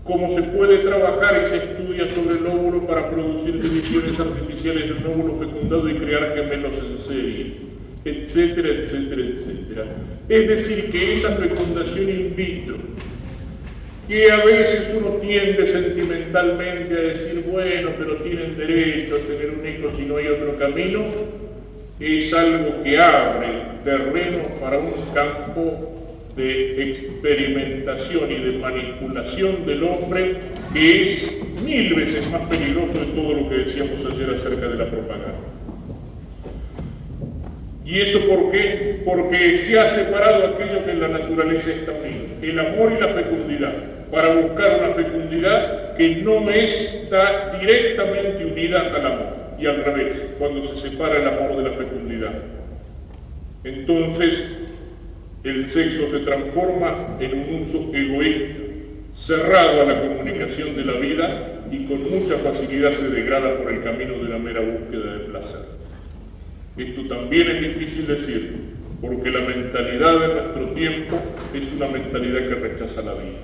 Speaker 1: Cómo se puede trabajar y se estudia sobre el óvulo para producir divisiones artificiales de un óvulo fecundado y crear gemelos en serie, etcétera, etcétera, etcétera. Es decir, que esa fecundación in vitro, que a veces uno tiende sentimentalmente a decir, bueno, pero tienen derecho a tener un hijo si no hay otro camino, es algo que abre terreno para un campo de experimentación y de manipulación del hombre que es 1000 veces más peligroso de todo lo que decíamos ayer acerca de la propaganda. ¿Y eso por qué? Porque se ha separado aquello que en la naturaleza está unido, el amor y la fecundidad, para buscar una fecundidad que no está directamente unida al amor, y al revés, cuando se separa el amor de la fecundidad. Entonces, el sexo se transforma en un uso egoísta, cerrado a la comunicación de la vida y con mucha facilidad se degrada por el camino de la mera búsqueda de placer. Esto también es difícil decirlo, porque la mentalidad de nuestro tiempo es una mentalidad que rechaza la vida.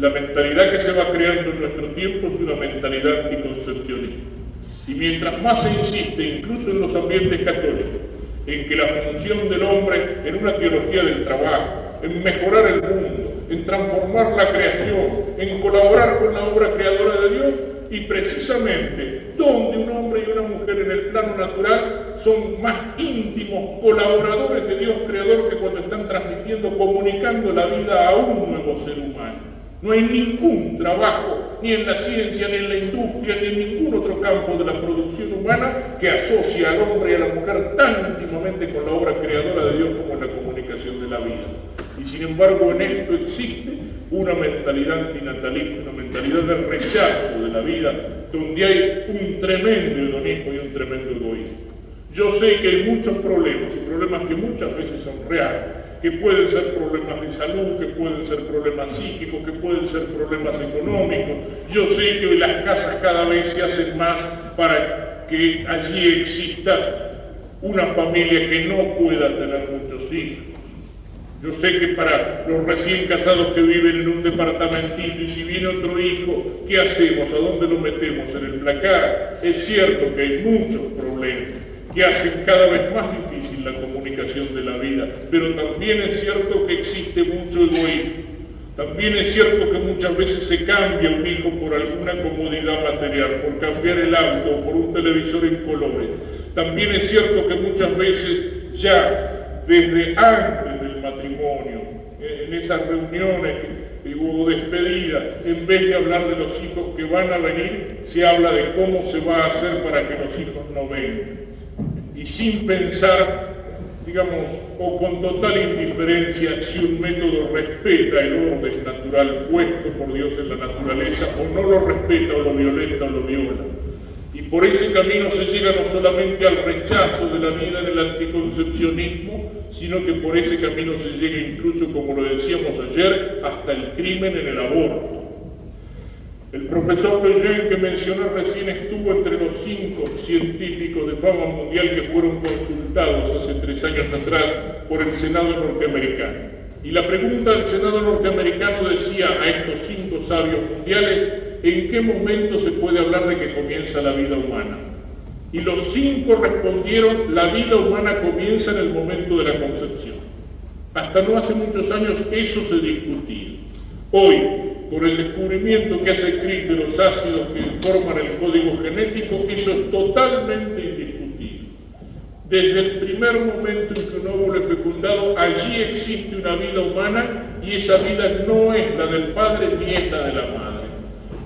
Speaker 1: La mentalidad que se va creando en nuestro tiempo es una mentalidad anticoncepcionista. Y mientras más se insiste, incluso en los ambientes católicos, en que la función del hombre en una teología del trabajo, en mejorar el mundo, en transformar la creación, en colaborar con la obra creadora de Dios, y precisamente donde un hombre y una mujer en el plano natural son más íntimos colaboradores de Dios creador que cuando están transmitiendo, comunicando la vida a un nuevo ser humano. No hay ningún trabajo, ni en la ciencia, ni en la industria, ni en ningún otro campo de la producción humana que asocie al hombre y a la mujer tan íntimamente con la obra creadora de Dios como en la comunicación de la vida. Y sin embargo en esto existe una mentalidad antinatalista, una mentalidad de rechazo de la vida, donde hay un tremendo hedonismo y un tremendo egoísmo. Yo sé que hay muchos problemas, y problemas que muchas veces son reales, que pueden ser problemas de salud, que pueden ser problemas psíquicos, que pueden ser problemas económicos. Yo sé que hoy las casas cada vez se hacen más para que allí exista una familia que no pueda tener muchos hijos. Yo sé que para los recién casados que viven en un departamentito y si viene otro hijo, ¿qué hacemos? ¿A dónde lo metemos? ¿En el placar? Es cierto que hay muchos problemas que hacen cada vez más difícil la comunicación de la vida, pero también es cierto que existe mucho egoísmo. También es cierto que muchas veces se cambia un hijo por alguna comodidad material, por cambiar el auto o por un televisor en colores. También es cierto que muchas veces ya desde antes del matrimonio, en esas reuniones o despedidas, en vez de hablar de los hijos que van a venir, se habla de cómo se va a hacer para que los hijos no vengan. Y sin pensar, digamos, o con total indiferencia si un método respeta el orden natural puesto por Dios en la naturaleza, o no lo respeta, o lo violenta, o lo viola. Y por ese camino se llega no solamente al rechazo de la vida en el anticoncepcionismo, sino que por ese camino se llega incluso, como lo decíamos ayer, hasta el crimen en el aborto. El profesor Lejeune, que mencioné recién, estuvo entre los 5 científicos de fama mundial que fueron consultados hace 3 años atrás por el Senado norteamericano. Y la pregunta del Senado norteamericano decía a estos 5 sabios mundiales: ¿en qué momento se puede hablar de que comienza la vida humana? Y los 5 respondieron: la vida humana comienza en el momento de la concepción. Hasta no hace muchos años eso se discutía. Hoy, por el descubrimiento que hace Crick de los ácidos que forman el código genético, eso es totalmente indiscutible. Desde el primer momento en que un óvulo es fecundado, allí existe una vida humana y esa vida no es la del padre ni es la de la madre.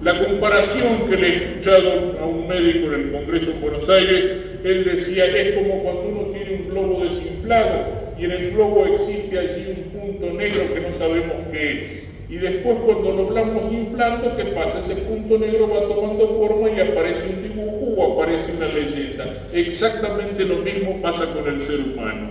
Speaker 1: La comparación que le he escuchado a un médico en el Congreso en Buenos Aires, él decía, es como cuando uno tiene un globo desinflado y en el globo existe allí un punto negro que no sabemos qué es. Y después cuando lo vamos inflando, ¿qué pasa? Ese punto negro va tomando forma y aparece un dibujo o aparece una leyenda. Exactamente lo mismo pasa con el ser humano.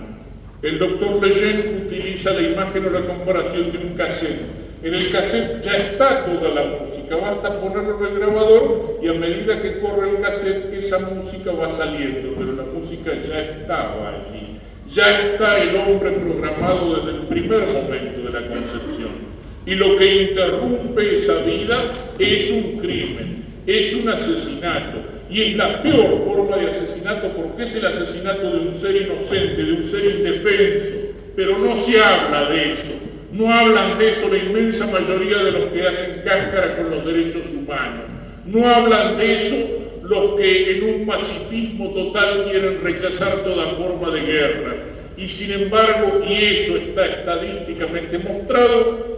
Speaker 1: El doctor Lejeune utiliza la imagen o la comparación de un cassette. En el cassette ya está toda la música, basta ponerlo en el grabador y a medida que corre el cassette esa música va saliendo, pero la música ya estaba allí. Ya está el hombre programado desde el primer momento de la concepción. Y lo que interrumpe esa vida es un crimen, es un asesinato. Y es la peor forma de asesinato porque es el asesinato de un ser inocente, de un ser indefenso. Pero no se habla de eso. No hablan de eso la inmensa mayoría de los que hacen cáscara con los derechos humanos. No hablan de eso los que en un pacifismo total quieren rechazar toda forma de guerra. Y sin embargo, y eso está estadísticamente mostrado,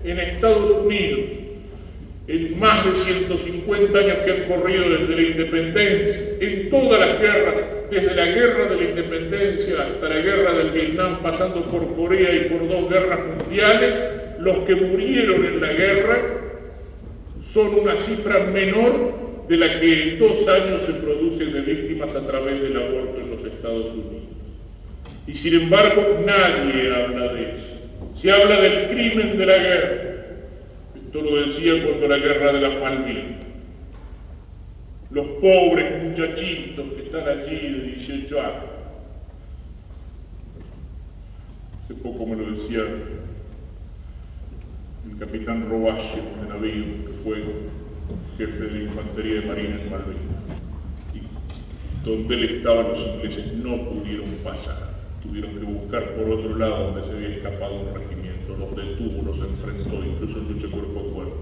Speaker 1: en Estados Unidos, en más de 150 años que han corrido desde la independencia, en todas las guerras, desde la guerra de la independencia hasta la guerra del Vietnam, pasando por Corea y por 2 guerras mundiales, los que murieron en la guerra son una cifra menor de la que en 2 años se produce de víctimas a través del aborto en los Estados Unidos. Y sin embargo, nadie habla de eso. Se habla del crimen de la guerra. Esto lo decía cuando la guerra de las Malvinas. Los pobres muchachitos que están allí de 18 años. Hace poco me lo decía el capitán Robache de navío, que fue jefe de la infantería de marina en Malvinas. Y donde él estaba, los ingleses no pudieron pasar. Tuvieron que buscar por otro lado donde se había escapado un regimiento, los detuvo, los enfrentó, incluso luchó cuerpo a cuerpo.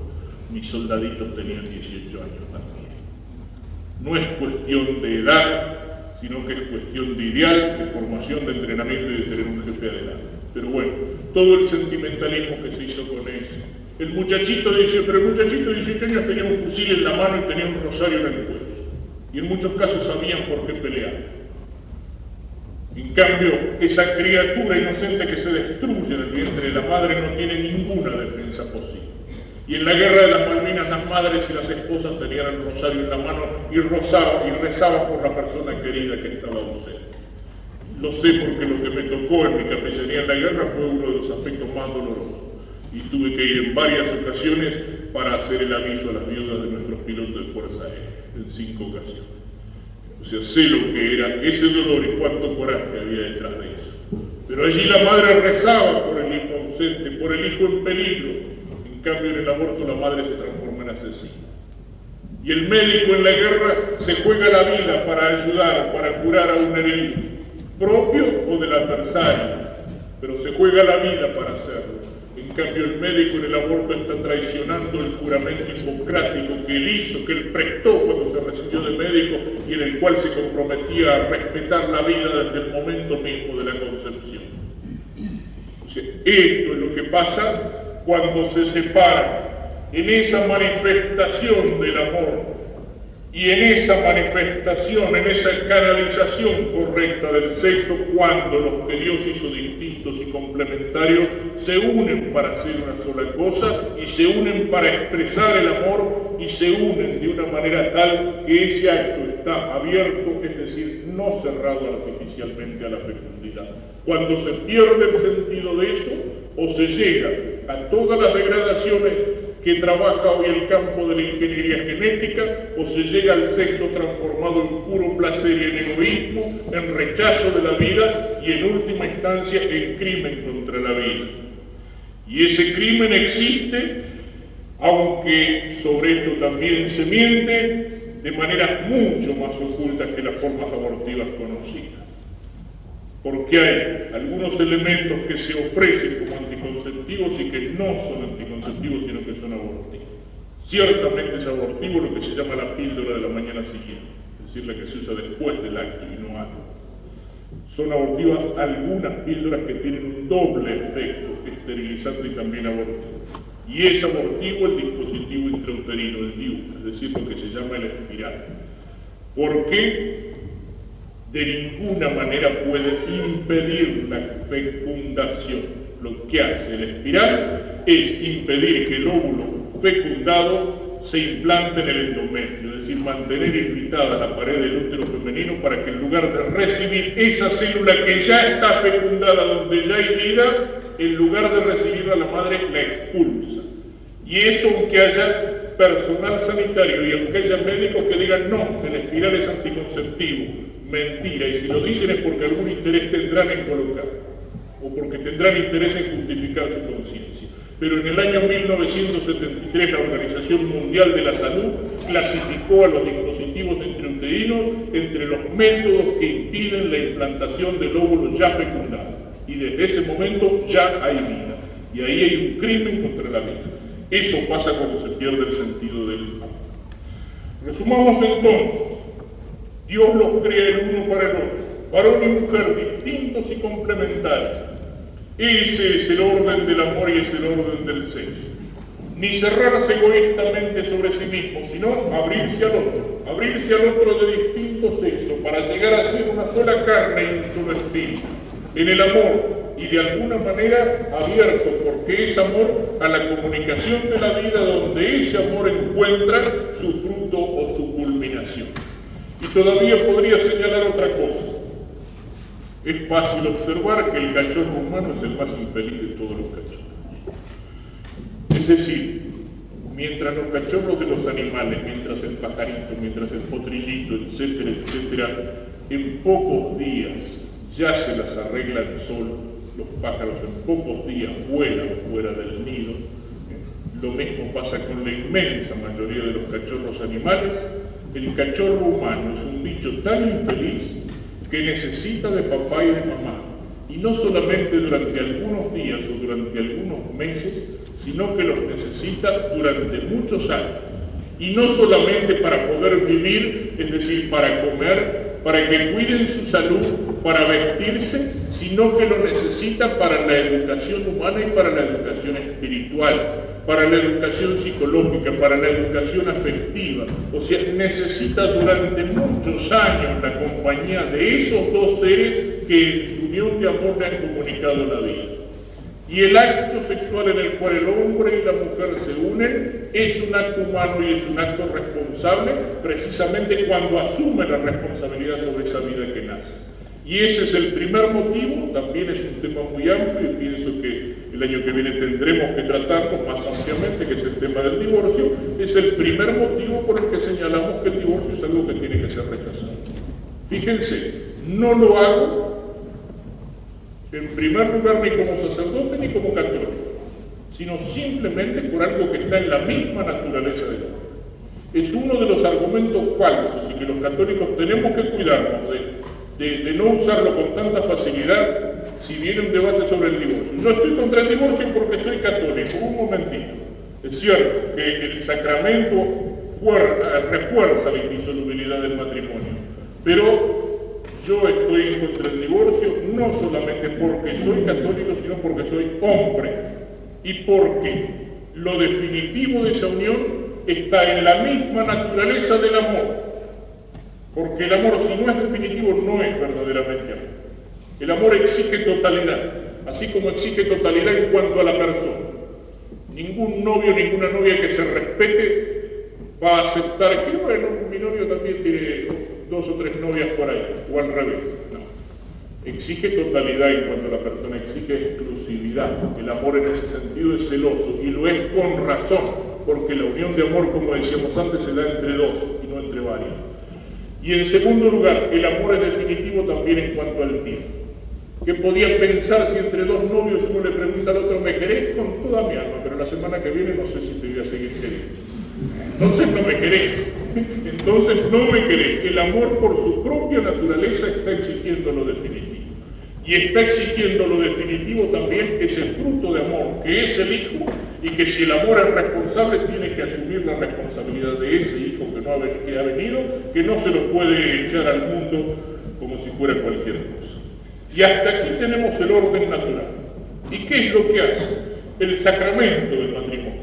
Speaker 1: Mis soldaditos tenían 18 años también. No es cuestión de edad, sino que es cuestión de ideal, de formación, de entrenamiento y de tener un jefe adelante. Pero bueno, todo el sentimentalismo que se hizo con eso, El muchachito de 18 años tenía un fusil en la mano y tenía un rosario en el cuello. Y en muchos casos sabían por qué pelear. En cambio, esa criatura inocente que se destruye en el vientre de la madre no tiene ninguna defensa posible. Y en la guerra de las Malvinas las madres y las esposas tenían el rosario en la mano y rezaban por la persona querida que estaba ausente. Lo sé porque lo que me tocó en mi capellanía en la guerra fue uno de los aspectos más dolorosos. Y tuve que ir en varias ocasiones para hacer el aviso a las viudas de nuestros pilotos de Fuerza Aérea, en 5 ocasiones. O sea, sé lo que era ese dolor y cuánto coraje había detrás de eso. Pero allí la madre rezaba por el hijo ausente, por el hijo en peligro. En cambio, en el aborto la madre se transforma en asesina. Y el médico en la guerra se juega la vida para ayudar, para curar a un herido, propio o del adversario, pero se juega la vida para hacerlo. En cambio, el médico en el aborto está traicionando el juramento hipocrático que él hizo, que él prestó cuando se recibió de médico y en el cual se comprometía a respetar la vida desde el momento mismo de la concepción. O sea, esto es lo que pasa cuando se separan en esa manifestación del amor y en esa manifestación, en esa canalización correcta del sexo, cuando los que Dios hizo distintos y complementarios se unen para hacer una sola cosa y se unen para expresar el amor y se unen de una manera tal que ese acto está abierto, es decir, no cerrado artificialmente a la fecundidad. Cuando se pierde el sentido de eso, o se llega a todas las degradaciones que trabaja hoy el campo de la ingeniería genética, o se llega al sexo transformado en puro placer y en egoísmo, en rechazo de la vida y en última instancia en crimen contra la vida. Y ese crimen existe, aunque sobre esto también se miente, de maneras mucho más ocultas que las formas abortivas conocidas. Porque hay algunos elementos que se ofrecen como anticonceptivos y que no son anticonceptivos, sino que son abortivos. Ciertamente es abortivo lo que se llama la píldora de la mañana siguiente, es decir, la que se usa después del acto y no antes. Son abortivas algunas píldoras que tienen un doble efecto, esterilizante y también abortivo. Y es abortivo el dispositivo intrauterino, el DIU, es decir, lo que se llama el espiral. ¿Por qué? De ninguna manera puede impedir la fecundación. Lo que hace el espiral es impedir que el óvulo fecundado se implante en el endometrio, es decir, mantener irritada la pared del útero femenino para que en lugar de recibir esa célula que ya está fecundada, donde ya hay vida, en lugar de recibirla la madre la expulsa. Y eso aunque haya personal sanitario y aunque haya médicos que digan no, el espiral es anticonceptivo, mentira, y si lo dicen es porque algún interés tendrán en colocar, o porque tendrán interés en justificar su conciencia. Pero en el año 1973 la Organización Mundial de la Salud clasificó a los dispositivos intrauterinos entre los métodos que impiden la implantación del óvulo ya fecundado. Y desde ese momento ya hay vida. Y ahí hay un crimen contra la vida. Eso pasa cuando se pierde el sentido del amor. Resumamos entonces. Dios los crea el uno para el otro, varón y mujer distintos y complementarios. Ese es el orden del amor y es el orden del sexo. Ni cerrarse egoístamente sobre sí mismo, sino abrirse al otro de distinto sexo, para llegar a ser una sola carne y un solo espíritu, en el amor, y de alguna manera abierto, porque es amor a la comunicación de la vida, donde ese amor encuentra su fruto o su culminación. Y todavía podría señalar otra cosa. Es fácil observar que el cachorro humano es el más infeliz de todos los cachorros. Es decir, mientras los cachorros de los animales, mientras el pajarito, mientras el potrillito, etcétera, etcétera, en pocos días ya se las arreglan solos, los pájaros en pocos días vuelan fuera del nido. Lo mismo pasa con la inmensa mayoría de los cachorros animales. El cachorro humano es un bicho tan infeliz que necesita de papá y de mamá, y no solamente durante algunos días o durante algunos meses, sino que los necesita durante muchos años, y no solamente para poder vivir, es decir, para comer, para que cuiden su salud, para vestirse, sino que lo necesita para la educación humana y para la educación espiritual. para la educación psicológica, para la educación afectiva. O sea, necesita durante muchos años la compañía de esos dos seres que en su unión de amor le han comunicado la vida. Y el acto sexual en el cual el hombre y la mujer se unen es un acto humano y es un acto responsable precisamente cuando asume la responsabilidad sobre esa vida que nace. Y ese es el primer motivo, también es un tema muy amplio y pienso que el año que viene tendremos que tratarlo más ampliamente, que es el tema del divorcio. Es el primer motivo por el que señalamos que el divorcio es algo que tiene que ser rechazado. Fíjense, no lo hago en primer lugar ni como sacerdote ni como católico, sino simplemente por algo que está en la misma naturaleza del hombre. Es uno de los argumentos falsos y que los católicos tenemos que cuidarnos de no usarlo con tanta facilidad si viene un debate sobre el divorcio. Yo estoy contra el divorcio porque soy católico. Un momentito. Es cierto que el sacramento refuerza la indisolubilidad del matrimonio, pero yo estoy en contra del divorcio no solamente porque soy católico, sino porque soy hombre y porque lo definitivo de esa unión está en la misma naturaleza del amor. Porque el amor, si no es definitivo, no es verdaderamente amor. El amor exige totalidad, así como exige totalidad en cuanto a la persona. Ningún novio, ninguna novia que se respete va a aceptar que, bueno, mi novio también tiene 2 o 3 novias por ahí, o al revés. No. Exige totalidad en cuanto a la persona, exige exclusividad. El amor en ese sentido es celoso, y lo es con razón, porque la unión de amor, como decíamos antes, se da entre dos y no entre varios. Y en segundo lugar, el amor es definitivo también en cuanto al tiempo. ¿Qué podía pensar si entre dos novios uno le pregunta al otro, ¿me querés? Con toda mi alma, pero la semana que viene no sé si te voy a seguir queriendo. Entonces no me querés. Entonces no me querés. El amor por su propia naturaleza está exigiendo lo definitivo. Y está exigiendo lo definitivo también ese fruto de amor, que es el hijo, y que si el amor es responsable, tiene que asumir la responsabilidad de ese hijo que ha venido, que no se lo puede echar al mundo como si fuera cualquier cosa. Y hasta aquí tenemos el orden natural. ¿Y qué es lo que hace? El sacramento del matrimonio.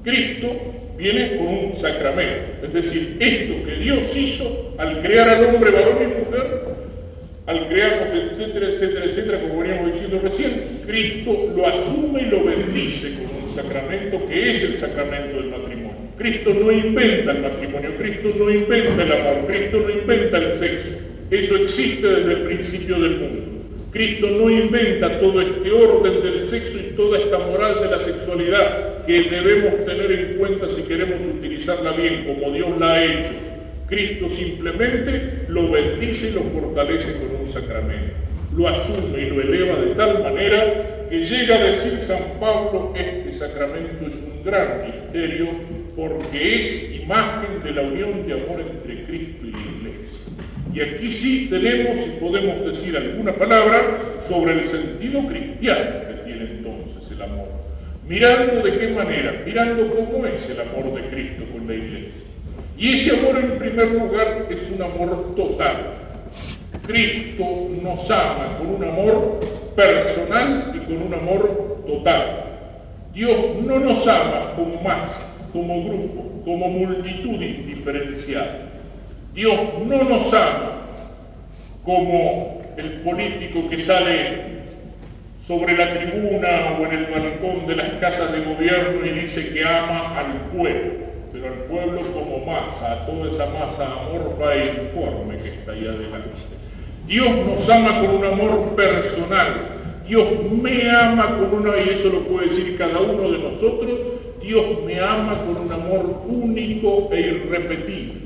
Speaker 1: Cristo viene con un sacramento, es decir, esto que Dios hizo al crear al hombre varón y mujer, al crearnos, etcétera, etcétera, etcétera, como veníamos diciendo recién, Cristo lo asume y lo bendice con un sacramento que es el sacramento del matrimonio. Cristo no inventa el matrimonio, Cristo no inventa el amor, Cristo no inventa el sexo. Eso existe desde el principio del mundo. Cristo no inventa todo este orden del sexo y toda esta moral de la sexualidad que debemos tener en cuenta si queremos utilizarla bien, como Dios la ha hecho. Cristo simplemente lo bendice y lo fortalece con un sacramento. Lo asume y lo eleva de tal manera que llega a decir San Pablo, este sacramento es un gran misterio porque es imagen de la unión de amor entre Cristo y la Iglesia. Y aquí sí tenemos y podemos decir alguna palabra sobre el sentido cristiano que tiene entonces el amor. Mirando de qué manera, mirando cómo es el amor de Cristo con la Iglesia. Y ese amor en primer lugar es un amor total. Cristo nos ama con un amor personal y con un amor total. Dios no nos ama como masa, como grupo, como multitud indiferenciada. Dios no nos ama como el político que sale sobre la tribuna o en el balcón de las casas de gobierno y dice que ama al pueblo, pero al pueblo como masa, a toda esa masa amorfa e informe que está ahí adelante. Dios nos ama con un amor personal. Dios me ama con una, y eso lo puede decir cada uno de nosotros, Dios me ama con un amor único e irrepetible.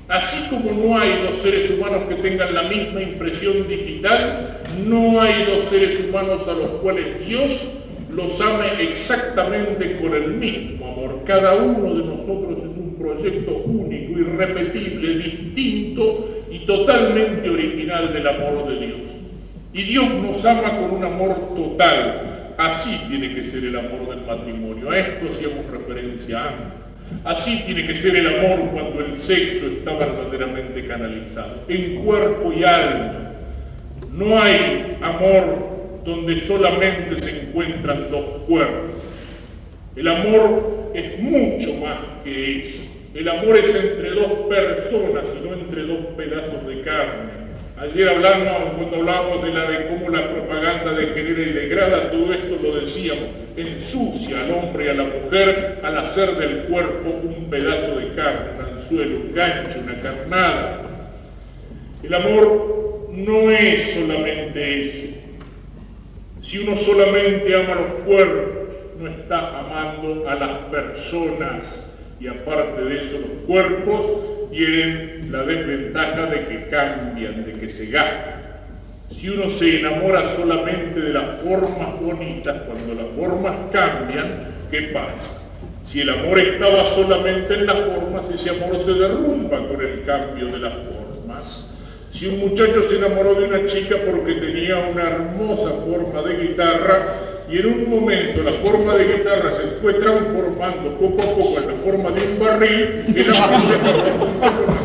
Speaker 1: Así como no hay dos seres humanos que tengan la misma impresión digital, no hay dos seres humanos a los cuales Dios los ame exactamente con el mismo amor. Cada uno de nosotros es un proyecto único, irrepetible, distinto y totalmente original del amor de Dios. Y Dios nos ama con un amor total. Así tiene que ser el amor del matrimonio. A esto hacíamos referencia antes. Así tiene que ser el amor cuando el sexo está verdaderamente canalizado, en cuerpo y alma. No hay amor donde solamente se encuentran dos cuerpos. El amor es mucho más que eso. El amor es entre dos personas y no entre dos pedazos de carne. Ayer cuando hablábamos de cómo la propaganda degenera y degrada, todo esto lo decíamos, ensucia al hombre y a la mujer al hacer del cuerpo un pedazo de carne, un anzuelo, un gancho, una carnada. El amor no es solamente eso. Si uno solamente ama los cuerpos, no está amando a las personas. Y aparte de eso, los cuerpos tienen la desventaja de que cambian, de que se gastan. Si uno se enamora solamente de las formas bonitas, cuando las formas cambian, ¿qué pasa? Si el amor estaba solamente en las formas, ese amor se derrumba con el cambio de las formas. Si un muchacho se enamoró de una chica porque tenía una hermosa forma de guitarra, y en un momento la forma de guitarra se fue transformando poco a poco en la forma de un barril, el amor se transformó.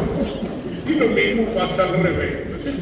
Speaker 1: Y lo mismo pasa al revés.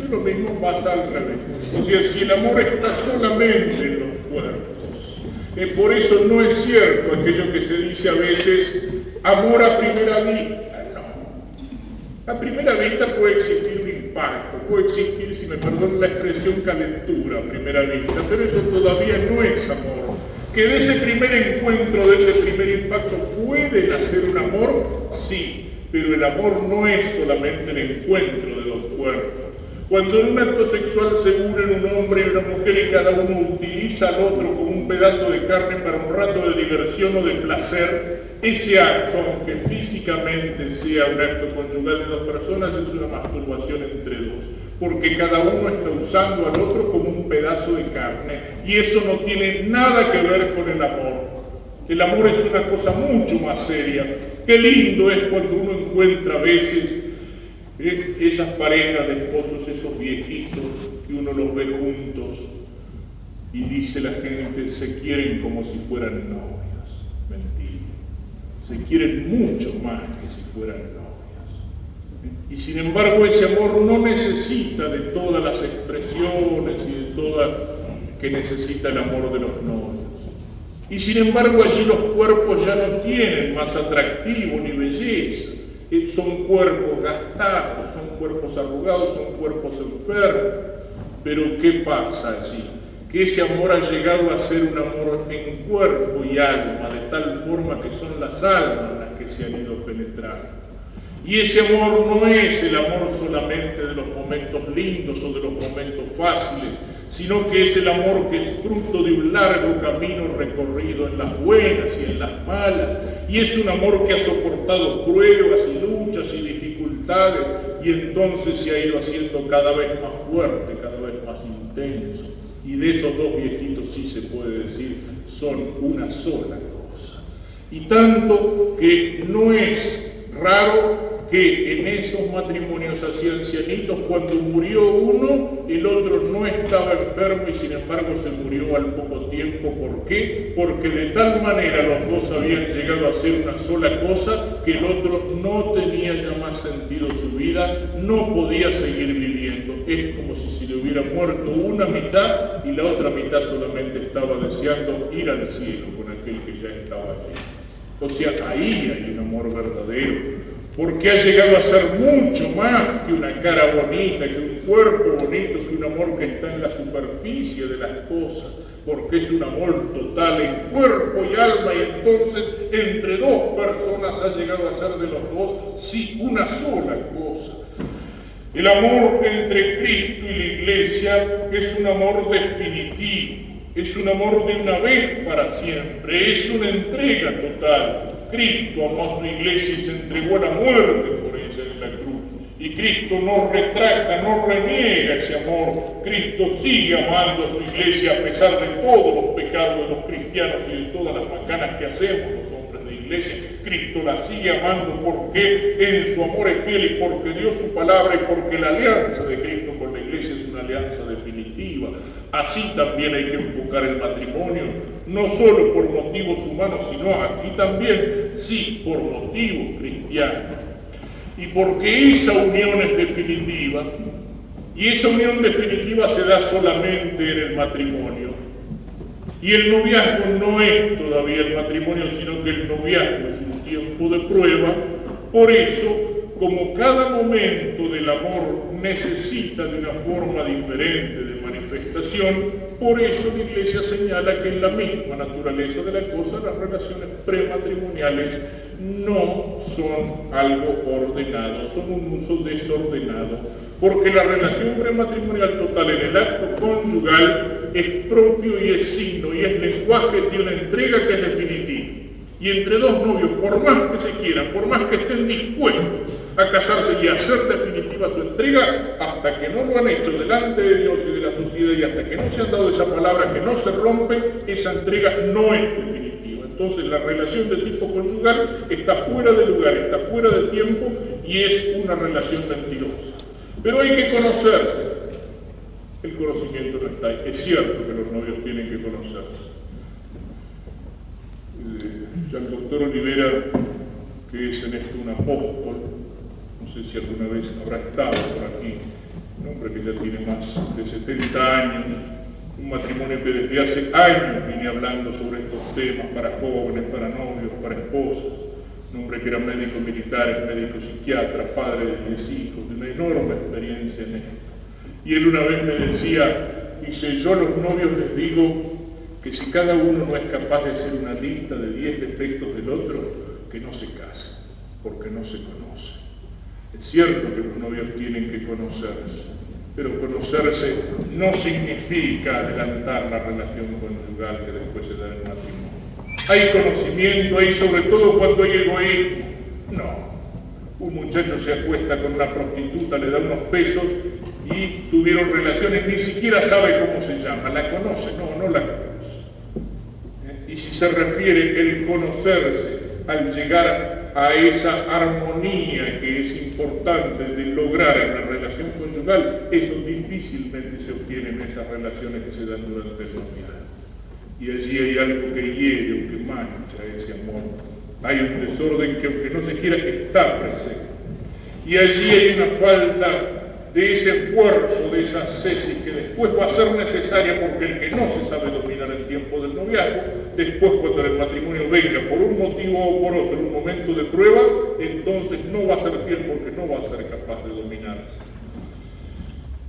Speaker 1: Lo mismo pasa al revés. O sea, si el amor está solamente en los cuerpos, por eso no es cierto aquello que se dice a veces, amor a primera vista. No. A primera vista puede existir un impacto, puede existir, si me perdonan la expresión, calentura a primera vista, pero eso todavía no es amor. Que de ese primer encuentro, de ese primer impacto, puede nacer un amor, sí. Pero el amor no es solamente el encuentro de dos cuerpos. Cuando en un acto sexual se unen un hombre y una mujer y cada uno utiliza al otro como un pedazo de carne para un rato de diversión o de placer, ese acto, aunque físicamente sea un acto conyugal de dos personas, es una masturbación entre dos, porque cada uno está usando al otro como un pedazo de carne, y eso no tiene nada que ver con el amor. El amor es una cosa mucho más seria. Qué lindo es cuando uno encuentra a veces esas parejas de esposos, esos viejitos, que uno los ve juntos y dice la gente, se quieren como si fueran novios. Mentira. Se quieren mucho más que si fueran novios. Y sin embargo ese amor no necesita de todas las expresiones y de todas que necesita el amor de los novios. Y sin embargo allí los cuerpos ya no tienen más atractivo ni belleza. Son cuerpos gastados, son cuerpos arrugados, son cuerpos enfermos. Pero ¿qué pasa allí? Que ese amor ha llegado a ser un amor en cuerpo y alma, de tal forma que son las almas las que se han ido penetrando. Y ese amor no es el amor solamente de los momentos lindos o de los momentos fáciles, sino que es el amor que es fruto de un largo camino recorrido en las buenas y en las malas, y es un amor que ha soportado pruebas y luchas y dificultades, y entonces se ha ido haciendo cada vez más fuerte, cada vez más intenso. Y de esos dos viejitos sí se puede decir, son una sola cosa. Y tanto que no es raro que en esos matrimonios así ancianitos, cuando murió uno, el otro no estaba enfermo y sin embargo se murió al poco tiempo. ¿Por qué? Porque de tal manera los dos habían llegado a ser una sola cosa que el otro no tenía ya más sentido su vida, no podía seguir viviendo. Es como si se le hubiera muerto una mitad y la otra mitad solamente estaba deseando ir al cielo con aquel que ya estaba allí. O sea, ahí hay un amor verdadero, porque ha llegado a ser mucho más que una cara bonita, que un cuerpo bonito, es un amor que está en la superficie de las cosas, porque es un amor total en cuerpo y alma, y entonces entre dos personas ha llegado a ser de los dos, sí, una sola cosa. El amor entre Cristo y la Iglesia es un amor definitivo, es un amor de una vez para siempre, es una entrega total. Cristo amó a su iglesia y se entregó a la muerte por ella en la cruz. Y Cristo no retracta, no reniega ese amor. Cristo sigue amando a su iglesia a pesar de todos los pecados de los cristianos y de todas las macanas que hacemos los hombres de iglesia. Cristo la sigue amando porque en su amor es fiel y porque dio su palabra y porque la alianza de Cristo con la iglesia es una alianza definitiva. Así también hay que enfocar el matrimonio, no solo por motivos humanos, sino aquí también, sí, por motivos cristianos. Y porque esa unión es definitiva, y esa unión definitiva se da solamente en el matrimonio. Y el noviazgo no es todavía el matrimonio, sino que el noviazgo es un tiempo de prueba. Por eso, como cada momento del amor necesita de una forma diferente de manifestación, por eso la Iglesia señala que en la misma naturaleza de la cosa las relaciones prematrimoniales no son algo ordenado, son un uso desordenado, porque la relación prematrimonial total en el acto conyugal es propio y es signo y es lenguaje de una entrega que es definitiva. Y entre dos novios, por más que se quieran, por más que estén dispuestos a casarse y a hacer definitiva su entrega, hasta que no lo han hecho delante de Dios y de la sociedad y hasta que no se han dado esa palabra que no se rompe, esa entrega no es definitiva. Entonces la relación de tipo conyugal está fuera de lugar, está fuera de tiempo y es una relación mentirosa. Pero hay que conocerse. El conocimiento no está ahí. Es cierto que los novios tienen que conocerse. Ya el doctor Olivera, que es en esto un apóstol, no sé si alguna vez habrá estado por aquí, un hombre que ya tiene más de 70 años, un matrimonio que desde hace años viene hablando sobre estos temas para jóvenes, para novios, para esposas, un hombre que era médico militar, médico psiquiatra, padre de 10 hijos, de una enorme experiencia en esto. Y él una vez me decía, dice, yo a los novios les digo que si cada uno no es capaz de hacer una lista de 10 defectos del otro, que no se case, porque no se conoce. Es cierto que los novios tienen que conocerse, pero conocerse no significa adelantar la relación conyugal que después se da en el matrimonio. Hay conocimiento, hay sobre todo cuando hay egoísmo. No. Un muchacho se acuesta con una prostituta, le da unos pesos y tuvieron relaciones, ni siquiera sabe cómo se llama, la conoce, no la conoce. Y si se refiere el conocerse al llegar a esa armonía que es importante de lograr en la relación conyugal, eso difícilmente se obtiene en esas relaciones que se dan durante el noviazgo. Y allí hay algo que hiere o que mancha ese amor. Hay un desorden que aunque no se quiera está presente. Y allí hay una falta de ese esfuerzo, de esa ascesis que después va a ser necesaria porque el que no se sabe dominar el tiempo del noviazgo, después cuando el matrimonio venga por un motivo o por otro, en un momento de prueba, entonces no va a ser fiel porque no va a ser capaz de dominarse.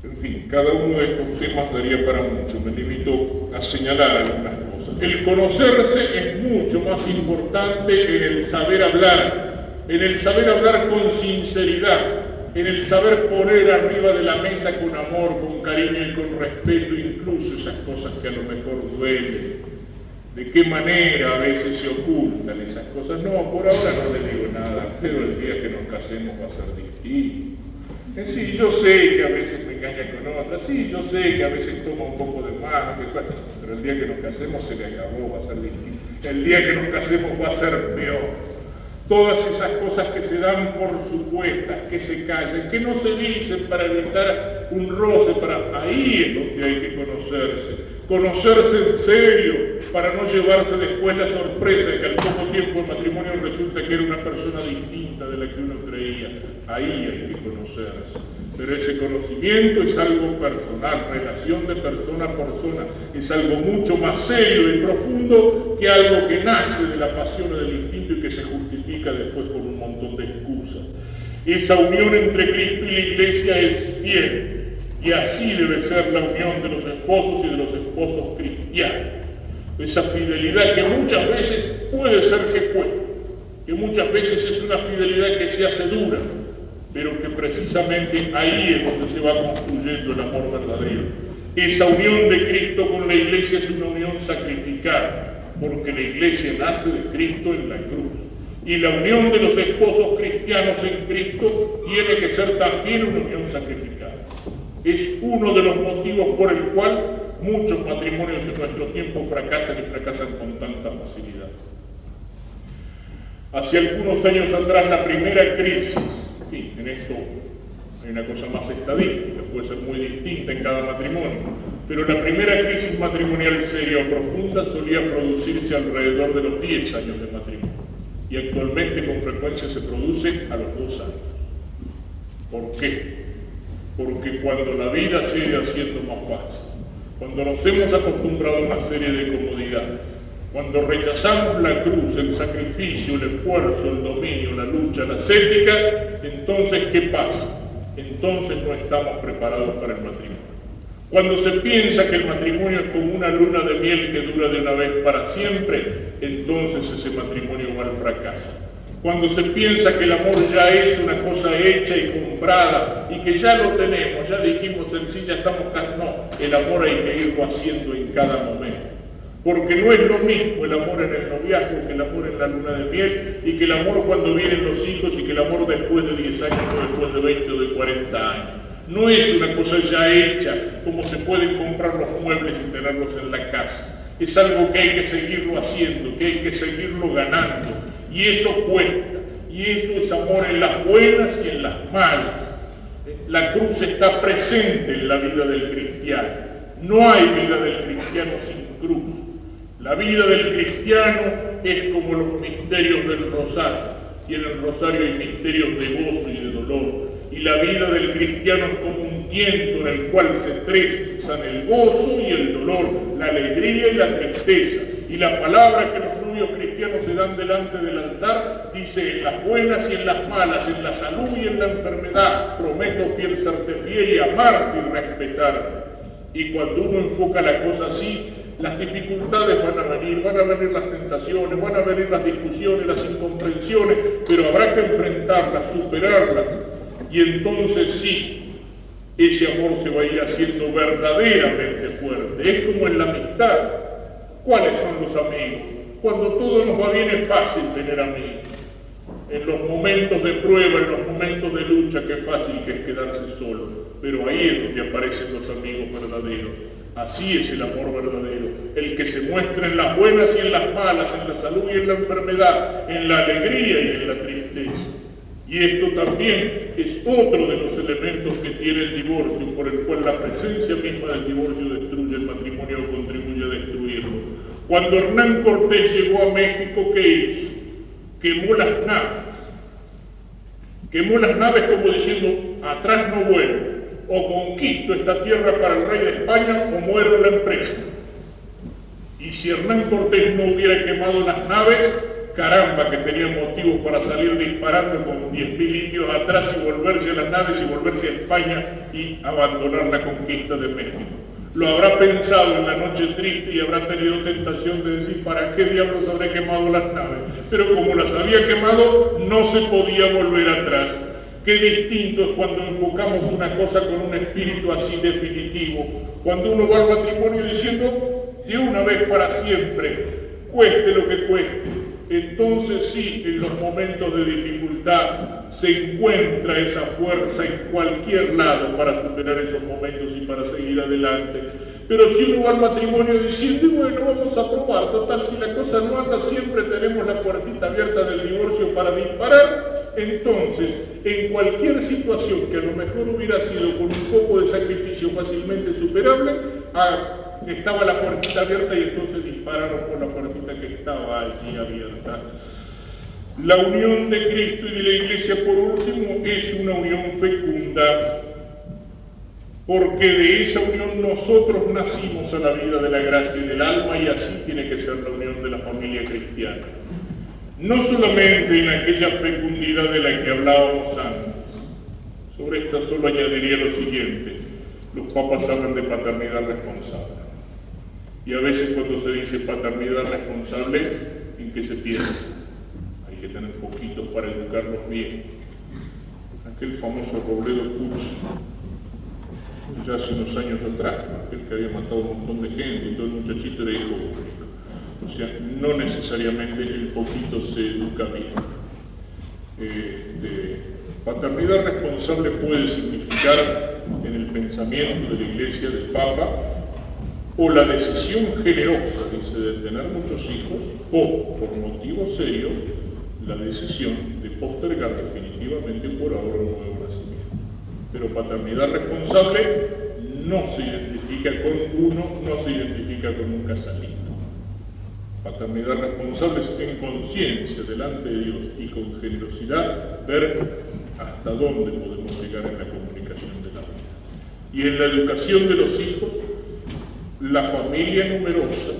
Speaker 1: En fin, cada uno de estos temas daría para mucho, me limito a señalar algunas cosas. El conocerse es mucho más importante en el saber hablar con sinceridad, en el saber poner arriba de la mesa con amor, con cariño y con respeto incluso esas cosas que a lo mejor duelen. De qué manera a veces se ocultan esas cosas. No, por ahora no le digo nada, pero el día que nos casemos va a ser distinto. Sí, yo sé que a veces me engaña con otra, sí, yo sé que a veces toma un poco de más, pero el día que nos casemos se le acabó, va a ser distinto. El día que nos casemos va a ser peor. Todas esas cosas que se dan por supuestas, que se callan, que no se dicen para evitar un roce, ahí es donde hay que conocerse en serio, para no llevarse después la sorpresa de que al poco tiempo el matrimonio resulta que era una persona distinta de la que uno creía. Ahí hay que conocerse. Pero ese conocimiento es algo personal, relación de persona a persona, es algo mucho más serio y profundo que algo que nace de la pasión o del instinto y que se justifica después con un montón de excusas. Esa unión entre Cristo y la Iglesia es fiel, y así debe ser la unión de los esposos y de los esposos cristianos. Esa fidelidad que muchas veces puede ser que muchas veces es una fidelidad que se hace dura, pero que precisamente ahí es donde se va construyendo el amor verdadero. Esa unión de Cristo con la Iglesia es una unión sacrificada, porque la Iglesia nace de Cristo en la cruz. Y la unión de los esposos cristianos en Cristo tiene que ser también una unión sacrificada. Es uno de los motivos por el cual muchos matrimonios en nuestro tiempo fracasan y fracasan con tanta facilidad. Hace algunos años atrás, la primera crisis, en esto hay una cosa más estadística, puede ser muy distinta en cada matrimonio, pero la primera crisis matrimonial seria o profunda solía producirse alrededor de los 10 años de matrimonio, y actualmente con frecuencia se produce a los 2 años. ¿Por qué? Porque cuando la vida sigue siendo más fácil, cuando nos hemos acostumbrado a una serie de comodidades, cuando rechazamos la cruz, el sacrificio, el esfuerzo, el dominio, la lucha, la ascética, entonces ¿qué pasa? Entonces no estamos preparados para el matrimonio. Cuando se piensa que el matrimonio es como una luna de miel que dura de una vez para siempre, entonces ese matrimonio va al fracaso. Cuando se piensa que el amor ya es una cosa hecha y comprada y que ya lo tenemos, ya dijimos el sí, ya estamos no, el amor hay que irlo haciendo en cada momento. Porque no es lo mismo el amor en el noviazgo que el amor en la luna de miel y que el amor cuando vienen los hijos y que el amor después de 10 años o después de 20 o de 40 años. No es una cosa ya hecha como se pueden comprar los muebles y tenerlos en la casa. Es algo que hay que seguirlo haciendo, que hay que seguirlo ganando. Y eso cuesta, y eso es amor en las buenas y en las malas. La cruz está presente en la vida del cristiano. No hay vida del cristiano sin cruz. La vida del cristiano es como los misterios del rosario, y en el rosario hay misterios de gozo y de dolor. Y la vida del cristiano es como un tiento en el cual se trenzan el gozo y el dolor, la alegría y la tristeza. Y la palabra que los novios cristianos se dan delante del altar dice: en las buenas y en las malas, en la salud y en la enfermedad, prometo fiel serte fiel y amarte y respetarte. Y cuando uno enfoca la cosa así, las dificultades van a venir las tentaciones, van a venir las discusiones, las incomprensiones, pero habrá que enfrentarlas, superarlas. Y entonces sí, ese amor se va a ir haciendo verdaderamente fuerte. Es como en la amistad. ¿Cuáles son los amigos? Cuando todo nos va bien es fácil tener amigos. En los momentos de prueba, en los momentos de lucha, qué fácil que es quedarse solo. Pero ahí es donde aparecen los amigos verdaderos. Así es el amor verdadero, el que se muestra en las buenas y en las malas, en la salud y en la enfermedad, en la alegría y en la tristeza. Y esto también es otro de los elementos que tiene el divorcio, por el cual la presencia misma del divorcio destruye el matrimonio o contribuye a destruirlo. Cuando Hernán Cortés llegó a México, ¿qué hizo? Quemó las naves. Quemó las naves como diciendo: atrás no vuelvo, o conquisto esta tierra para el rey de España o muero en la empresa. Y si Hernán Cortés no hubiera quemado las naves, caramba, que tenía motivos para salir disparando con 10.000 indios atrás y volverse a las naves y volverse a España y abandonar la conquista de México. Lo habrá pensado en la noche triste y habrá tenido tentación de decir: ¿para qué diablos habré quemado las naves? Pero como las había quemado, no se podía volver atrás. Qué distinto es cuando enfocamos una cosa con un espíritu así definitivo. Cuando uno va al matrimonio diciendo: de una vez para siempre, cueste lo que cueste. Entonces sí, en los momentos de dificultad se encuentra esa fuerza en cualquier lado para superar esos momentos y para seguir adelante. Pero si uno va al matrimonio diciendo: bueno, vamos a probar, total, si la cosa no anda, siempre tenemos la puertita abierta del divorcio para disparar, entonces, en cualquier situación que a lo mejor hubiera sido con un poco de sacrificio fácilmente superable, estaba la puertita abierta y entonces dispararon por la puertita que estaba allí abierta. La unión de Cristo y de la Iglesia, por último, es una unión fecunda, porque de esa unión nosotros nacimos a la vida de la gracia y del alma, y así tiene que ser la unión de la familia cristiana. No solamente en aquella fecundidad de la que hablábamos antes. Sobre esta solo añadiría lo siguiente: los papas hablan de paternidad responsable. Y a veces cuando se dice paternidad responsable, ¿en qué se piensa? Hay que tener poquitos para educarlos bien. Aquel famoso Robledo Puch, ya hace unos años atrás, aquel que había matado un montón de gente y todo el muchachito era hijo único. O sea, no necesariamente el poquito se educa bien. Paternidad responsable puede significar, en el pensamiento de la Iglesia, del Papa, o la decisión generosa, dice, de tener muchos hijos, o, por motivos serios, la decisión de postergar definitivamente por ahora un nuevo nacimiento. Pero paternidad responsable no se identifica con uno, no se identifica con un casalito. Paternidad responsable es en conciencia delante de Dios y con generosidad ver hasta dónde podemos llegar en la comunicación de la vida. Y en la educación de los hijos, la familia numerosa,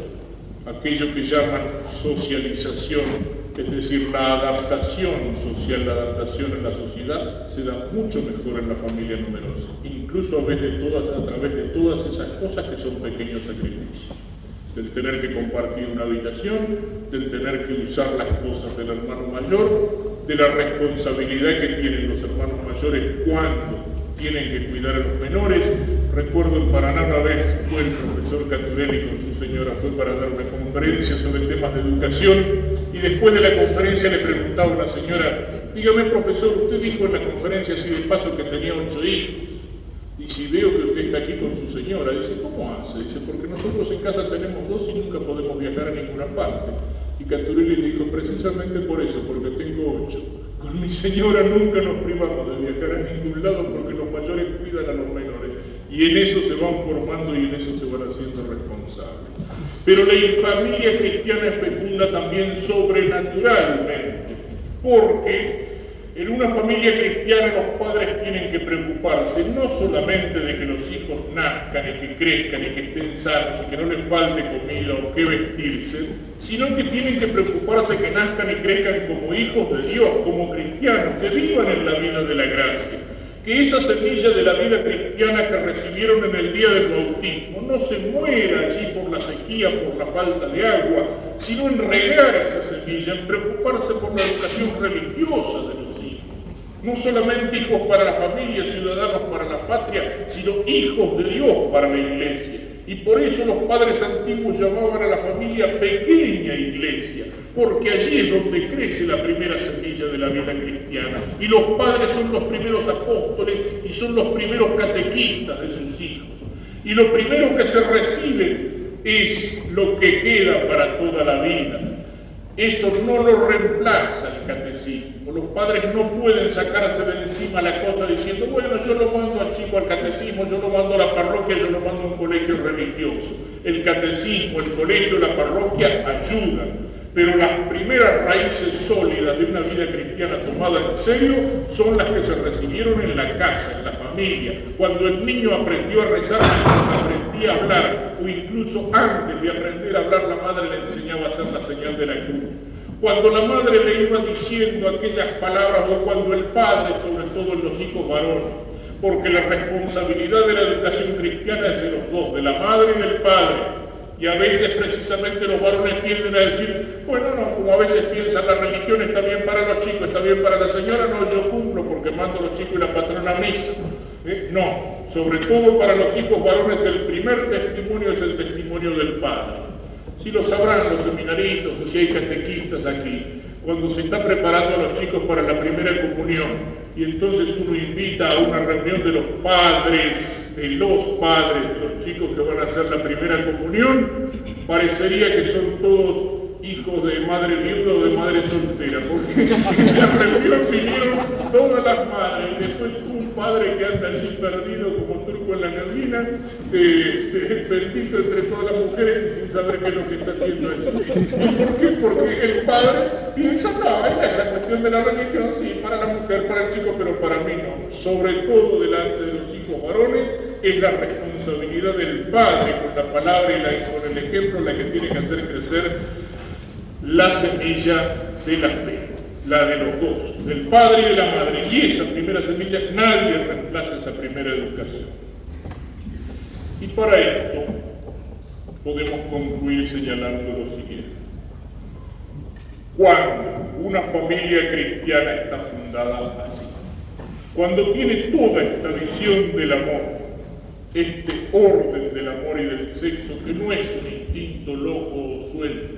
Speaker 1: aquello que llaman socialización, es decir, la adaptación social, la adaptación en la sociedad, se da mucho mejor en la familia numerosa, incluso a través de todas esas cosas que son pequeños sacrificios. Del tener que compartir una habitación, del tener que usar las cosas del hermano mayor, de la responsabilidad que tienen los hermanos mayores cuando tienen que cuidar a los menores. Recuerdo en Paraná una vez fue el profesor Caturelli con su señora, fue para dar una conferencia sobre temas de educación, y después de la conferencia le preguntaba a una señora: dígame, profesor, usted dijo en la conferencia así de paso que tenía 8 hijos, y si veo que usted está aquí con su señora, dice, ¿cómo hace? Dice, porque nosotros en casa tenemos 2 y nunca podemos viajar a ninguna parte. Y Caturelli le dijo, precisamente por eso, porque tengo 8. Con mi señora nunca nos privamos de viajar a ningún lado porque los mayores cuidan a los menores. Y en eso se van formando y en eso se van haciendo responsables. Pero la familia cristiana es fecunda también sobrenaturalmente, porque en una familia cristiana los padres tienen que preocuparse no solamente de que los hijos nazcan y que crezcan y que estén sanos y que no les falte comida o qué vestirse, sino que tienen que preocuparse que nazcan y crezcan como hijos de Dios, como cristianos, que vivan en la vida de la gracia. Que esa semilla de la vida cristiana que recibieron en el día del bautismo no se muera allí por la sequía, por la falta de agua, sino en regar esa semilla, en preocuparse por la educación religiosa de los hijos. No solamente hijos para la familia, ciudadanos para la patria, sino hijos de Dios para la iglesia. Y por eso los padres antiguos llamaban a la familia pequeña iglesia, porque allí es donde crece la primera semilla de la vida cristiana. Y los padres son los primeros apóstoles y son los primeros catequistas de sus hijos. Y lo primero que se recibe es lo que queda para toda la vida. Eso no lo reemplaza el catecismo. Los padres no pueden sacarse de encima la cosa diciendo, bueno, yo lo mando al chico al catecismo, yo lo mando a la parroquia, yo lo mando a un colegio religioso. El catecismo, el colegio, la parroquia ayudan, pero las primeras raíces sólidas de una vida cristiana tomada en serio son las que se recibieron en la casa, en la familia, cuando el niño aprendió a rezar mientras aprendía a hablar, o incluso antes de aprender a hablar la madre le enseñaba a hacer la señal de la cruz. Cuando la madre le iba diciendo aquellas palabras, o cuando el padre, sobre todo en los hijos varones, porque la responsabilidad de la educación cristiana es de los dos, de la madre y del padre. Y a veces precisamente los varones tienden a decir, bueno, no, como a veces piensan, la religión está bien para los chicos, está bien para la señora, no, yo cumplo porque mando a los chicos y la patrona a misa. No, sobre todo para los hijos varones el primer testimonio es el testimonio del padre. Si lo sabrán los seminaristas o si hay catequistas aquí, cuando se está preparando a los chicos para la primera comunión, y entonces uno invita a una reunión de los padres, de los chicos que van a hacer la primera comunión, parecería que son todos hijos de madre viuda o de madre soltera, porque en la reunión vinieron todas las madres, y después un padre que anda así perdido como truco en la neblina, bendito entre todas las mujeres y sin saber qué es lo que está haciendo eso. ¿Y por qué? Porque el padre piensa, no, es la cuestión de la religión, sí, para la mujer, para el chico, pero para mí no. Sobre todo delante de los hijos varones, es la responsabilidad del padre con la palabra y con el ejemplo la que tiene que hacer crecer la semilla de la fe, la de los dos, del padre y de la madre. Y esa primera semilla, nadie reemplaza esa primera educación. Y para esto podemos concluir señalando lo siguiente. Cuando una familia cristiana está fundada así, cuando tiene toda esta visión del amor, este orden del amor y del sexo, que no es un instinto loco o suelto,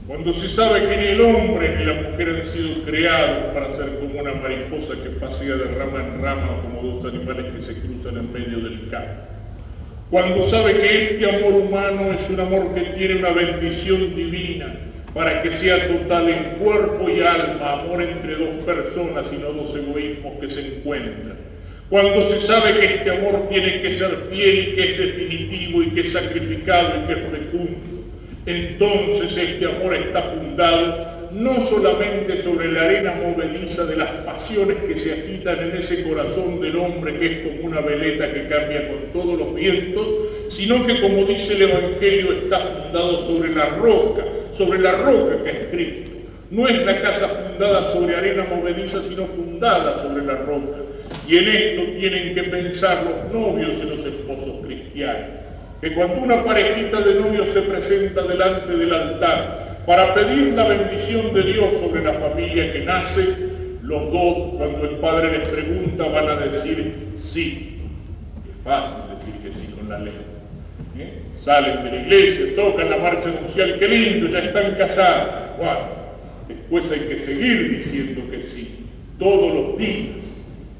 Speaker 1: cuando se sabe que ni el hombre ni la mujer han sido creados para ser como una mariposa que pasea de rama en rama, como dos animales que se cruzan en medio del campo, cuando sabe que este amor humano es un amor que tiene una bendición divina para que sea total en cuerpo y alma, amor entre dos personas y no dos egoísmos que se encuentran, cuando se sabe que este amor tiene que ser fiel y que es definitivo y que es sacrificado y que es fecundo, entonces este amor está fundado no solamente sobre la arena movediza de las pasiones que se agitan en ese corazón del hombre que es como una veleta que cambia con todos los vientos, sino que, como dice el Evangelio, está fundado sobre la roca que es Cristo. No es la casa fundada sobre arena movediza, sino fundada sobre la roca. Y en esto tienen que pensar los novios y los esposos cristianos, que cuando una parejita de novios se presenta delante del altar para pedir la bendición de Dios sobre la familia que nace, los dos, cuando el padre les pregunta, van a decir sí. Es fácil decir que sí con la lengua. Salen de la iglesia, tocan la marcha nupcial, qué lindo, ya están casados. Bueno, después hay que seguir diciendo que sí, todos los días,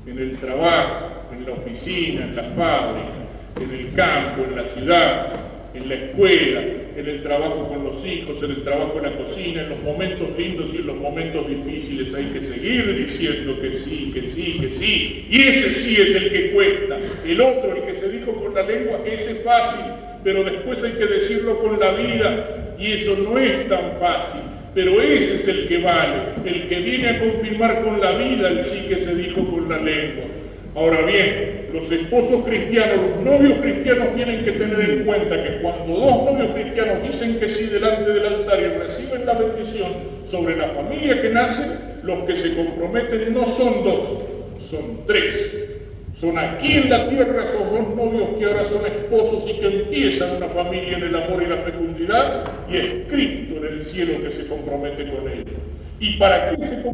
Speaker 1: en el trabajo, en la oficina, en la fábrica, en el campo, en la ciudad, en la escuela, en el trabajo con los hijos, en el trabajo en la cocina, en los momentos lindos y en los momentos difíciles hay que seguir diciendo que sí, que sí, que sí. Y ese sí es el que cuesta. El otro, el que se dijo con la lengua, ese es fácil, pero después hay que decirlo con la vida y eso no es tan fácil. Pero ese es el que vale, el que viene a confirmar con la vida el sí que se dijo con la lengua. Ahora bien, los esposos cristianos, los novios cristianos tienen que tener en cuenta que cuando dos novios cristianos dicen que sí delante del altar y reciben la bendición sobre la familia que nace, los que se comprometen no son dos, son tres. Son aquí en la tierra esos dos novios que ahora son esposos y que empiezan una familia en el amor y la fecundidad, y es Cristo en el cielo que se compromete con ellos. ¿Y para qué se compromete?